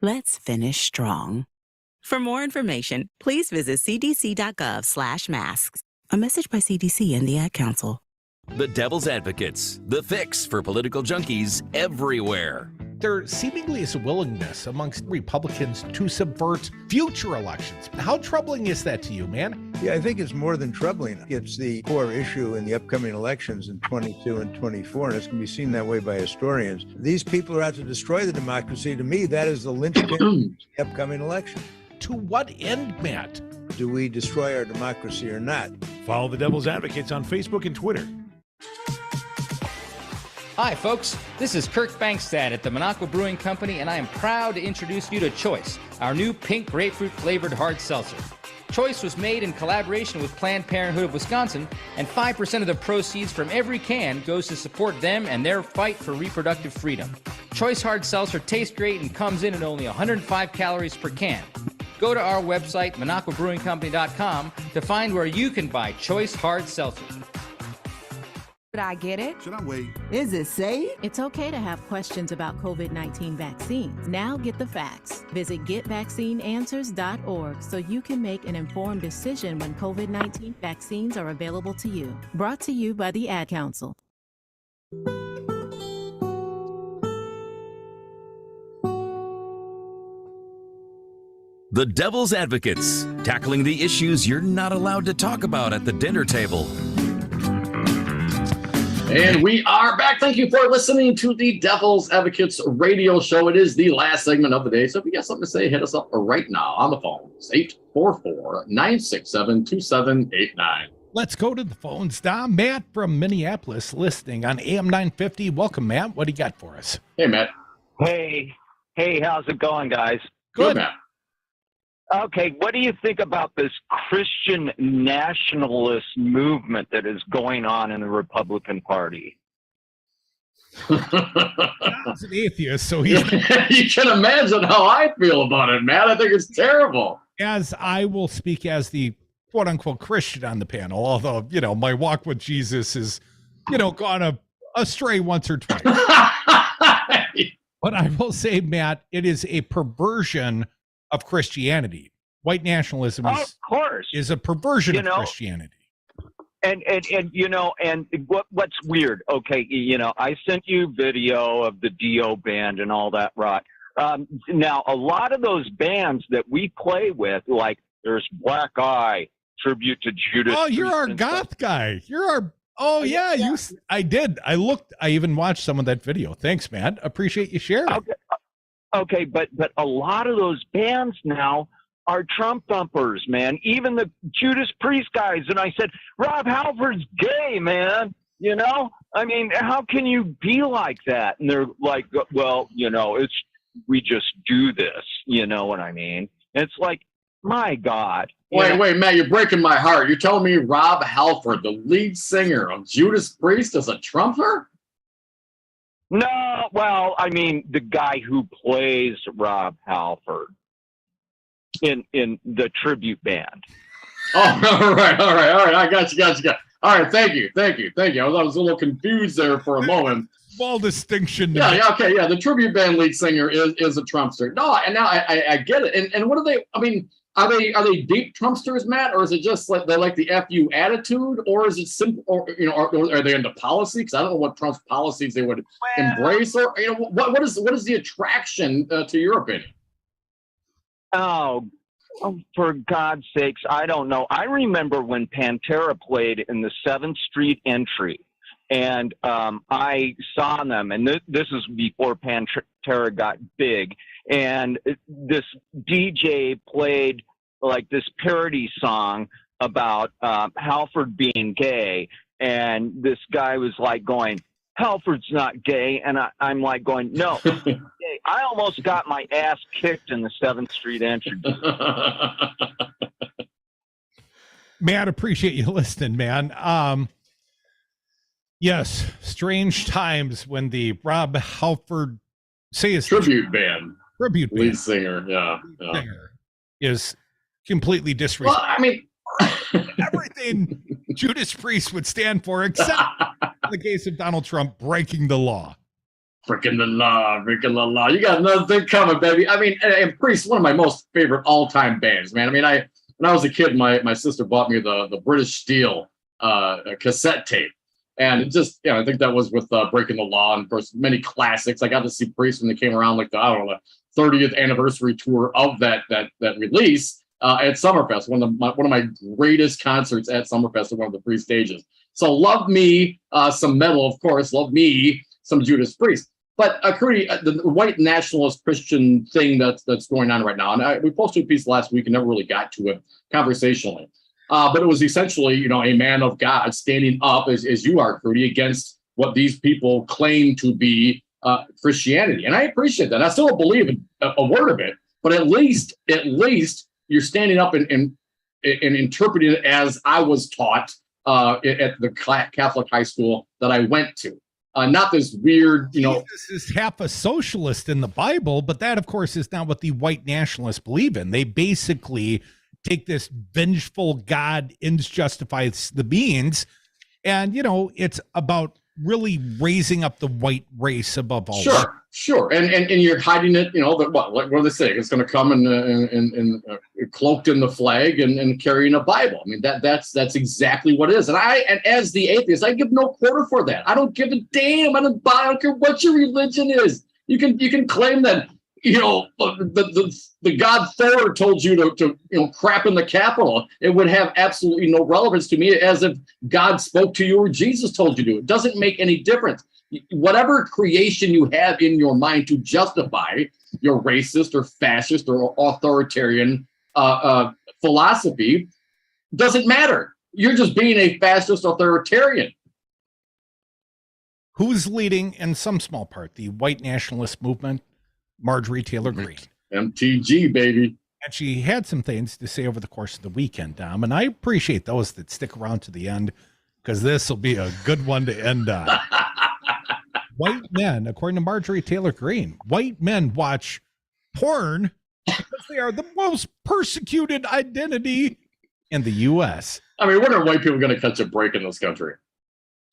Let's finish strong. For more information, please visit cdc.gov/masks. A message by CDC and the Ad Council.
The Devil's Advocates, the fix for political junkies everywhere.
There seemingly is a willingness amongst Republicans to subvert future elections. How troubling is that to you, man?
Yeah, I think it's more than troubling. It's the core issue in the upcoming elections in 22 and 24, and it's going to be seen that way by historians. These people are out to destroy the democracy. To me, that is the linchpin of the upcoming election.
To what end, Matt?
Do we destroy our democracy or not?
Follow the Devil's Advocates on Facebook and Twitter.
Hi, folks. This is Kirk Bankstad at the Minocqua Brewing Company, and I am proud to introduce you to Choice, our new pink grapefruit-flavored hard seltzer. Choice was made in collaboration with Planned Parenthood of Wisconsin, and 5% of the proceeds from every can goes to support them and their fight for reproductive freedom. Choice hard seltzer tastes great and comes in at only 105 calories per can. Go to our website, MinocquaBrewingCompany.com, to find where you can buy Choice hard seltzer.
Did I get it?
Should I wait?
Is it safe?
It's okay to have questions about COVID-19 vaccines. Now get the facts. Visit getvaccineanswers.org so you can make an informed decision when COVID-19 vaccines are available to you. Brought to you by the Ad Council.
The Devil's Advocates, tackling the issues you're not allowed to talk about at the dinner table.
And we are back. Thank you for listening to the Devil's Advocates radio show. It is the last segment of the day. So if you got something to say, hit us up right now on the phone. It's 844-967-2789.
Let's go to the phones. Dom, Matt from Minneapolis listening on AM 950. Welcome, Matt. What do you got for us?
Hey, Matt.
Hey, how's it going, guys?
Good, Matt.
Okay, what do you think about this Christian nationalist movement that is going on in the Republican Party?
He's an atheist, so he's...
You can imagine how I feel about it, Matt. I think it's terrible.
As I will speak as the quote unquote Christian on the panel, although, my walk with Jesus is, gone astray once or twice. But I will say, Matt, it is a perversion of Christianity. White nationalism is a perversion of Christianity.
And what's weird? Okay, I sent you video of the Dio band and all that rot. Now, a lot of those bands that we play with, like there's Black Eye, tribute to Judas.
Oh, you're our goth guy. You're our. Oh yeah, I did. I even watched some of that video. Thanks, man. Appreciate you sharing.
Okay, but a lot of those bands now are Trump thumpers, man. Even the Judas Priest guys. And I said, Rob Halford's gay, man. I mean, how can you be like that? And they're like, well, we just do this. You know what I mean? It's like, my God.
Wait, Matt, you're breaking my heart. You're telling me Rob Halford, the lead singer of Judas Priest, is a Trumper?
No, well, I mean, the guy who plays Rob Halford in the tribute band.
Oh, all right. I got you. All right, thank you. I was a little confused there for a moment.
Small distinction.
Yeah, okay, yeah. The tribute band lead singer is a Trumpster. No, and now I get it. And what are they? I mean, are they deep Trumpsters, Matt, or is it just like they like the FU attitude, or is it simple? Or are they into policy? Because I don't know what Trump's policies they would embrace, or what is the attraction to your opinion?
Oh, for God's sakes, I don't know. I remember when Pantera played in the 7th Street entry, and I saw them, and this is before Pantera got big, and this DJ played like this parody song about Halford being gay, and this guy was like going, Halford's not gay, and I'm like going, no, he's gay. I almost got my ass kicked in the 7th Street entry.
Matt, appreciate you listening, man. Yes, strange times when the Rob Halford
tribute band lead singer,
singer is completely disrespectful.
Well, I mean,
everything Judas Priest would stand for, except in the case of Donald Trump breaking the law.
Breaking the law. You got another thing coming, baby. I mean, and Priest, one of my most favorite all-time bands, man. I mean, when I was a kid, my sister bought me the British Steel cassette tape. And it just, I think that was with Breaking the Law, and of course, many classics. I got to see Priest when they came around, like the 30th anniversary tour of that release at Summerfest. One of my greatest concerts at Summerfest at one of the free stages. So love me some metal, of course. Love me some Judas Priest. But Crudy, the white nationalist Christian thing that's going on right now, and we posted a piece last week and never really got to it conversationally. But it was essentially, a man of God standing up, as you are, Crudy, against what these people claim to be Christianity. And I appreciate that. I still don't believe a word of it, but at least you're standing up and interpreting it as I was taught at the Catholic high school that I went to. Not this weird,
Jesus is half a socialist in the Bible, but that, of course, is not what the white nationalists believe in. They basically take this vengeful God ends justifies the means, and it's about really raising up the white race above all.
Sure, and you're hiding it. What do they say? It's going to come and cloaked in the flag and carrying a Bible. I mean, that's exactly what it is. And as the atheist, I give no quarter for that. I don't give a damn. I don't care what your religion is. You can claim that. The God Thor told you to crap in the Capitol. It would have absolutely no relevance to me, as if God spoke to you or Jesus told you to. It doesn't make any difference. Whatever creation you have in your mind to justify your racist or fascist or authoritarian philosophy doesn't matter. You're just being a fascist authoritarian.
Who's leading, in some small part, the white nationalist movement? Marjorie Taylor Greene.
MTG, baby.
And she had some things to say over the course of the weekend, Dom, and I appreciate those that stick around to the end, because this will be a good one to end on. White men, according to Marjorie Taylor Greene, white men watch porn because they are the most persecuted identity in the U.S.
I mean, when are white people going to catch a break in this country?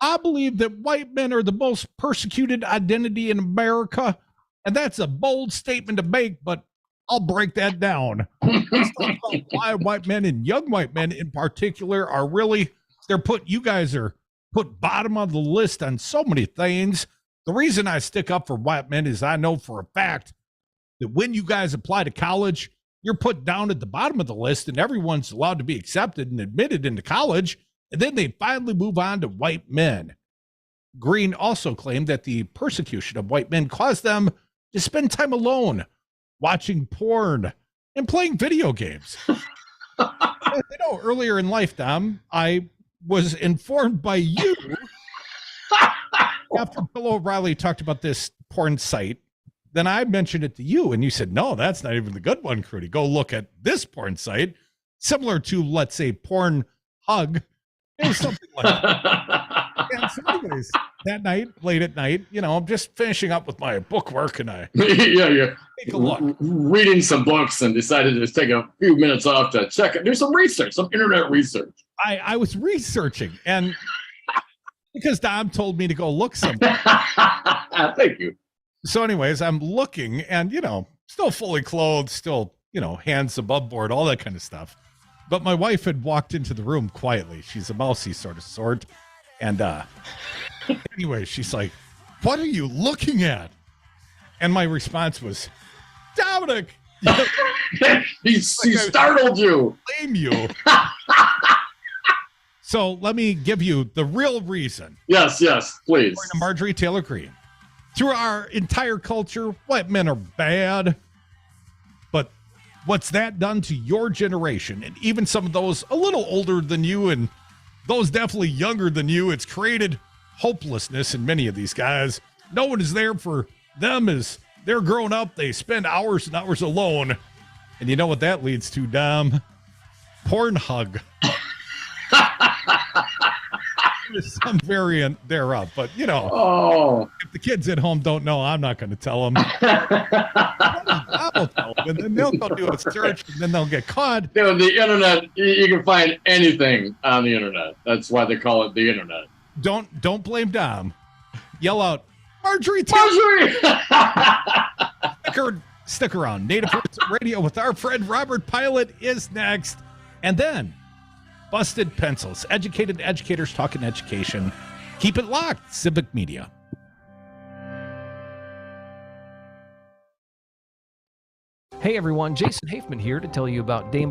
I believe that white men are the most persecuted identity in America, and that's a bold statement to make, but I'll break that down. Let's talk about why white men and young white men in particular are really, you guys are put bottom of the list on so many things. The reason I stick up for white men is I know for a fact that when you guys apply to college, you're put down at the bottom of the list and everyone's allowed to be accepted and admitted into college. And then they finally move on to white men. Green also claimed that the persecution of white men caused them to spend time alone, watching porn and playing video games. Earlier in life, Dom, I was informed by you after Bill O'Reilly talked about this porn site. Then I mentioned it to you, and you said, no, that's not even the good one, Crudy. Go look at this porn site, similar to, let's say, Porn Hug. It was something like that. And so anyways, that night, late at night, I'm just finishing up with my bookwork, and I take a look.
Reading some books and decided to take a few minutes off to check it. Do some research, some internet research.
I was researching, and because Dom told me to go look something.
Thank you.
So anyways, I'm looking and, still fully clothed, still, hands above board, all that kind of stuff. But my wife had walked into the room quietly. She's a mousy sort. And anyway, she's like, what are you looking at? And my response was, Dominic.
He startled you.
Blame you. So let me give you the real reason.
Yes, please.
According to Marjorie Taylor Greene. Through our entire culture, white men are bad. But what's that done to your generation, and even some of those a little older than you and those definitely younger than you, it's created hopelessness in many of these guys. No one is there for them as they're growing up. They spend hours and hours alone. And you know what that leads to, Dom? Porn hug. There's some variant thereof, but if the kids at home don't know, I'm not going to tell them. I will tell them, and then they'll go do a search, and then they'll get caught.
Dude, the internet, you can find anything on the internet. That's why they call it the internet.
Don't blame Dom. Yell out, Marjorie! Stick around. Native Roots Radio with our friend Robert Pilot is next, and then Busted Pencils, educated educators talking education. Keep it locked, Civic Media.
Hey everyone, Jason Hafman here to tell you about Dame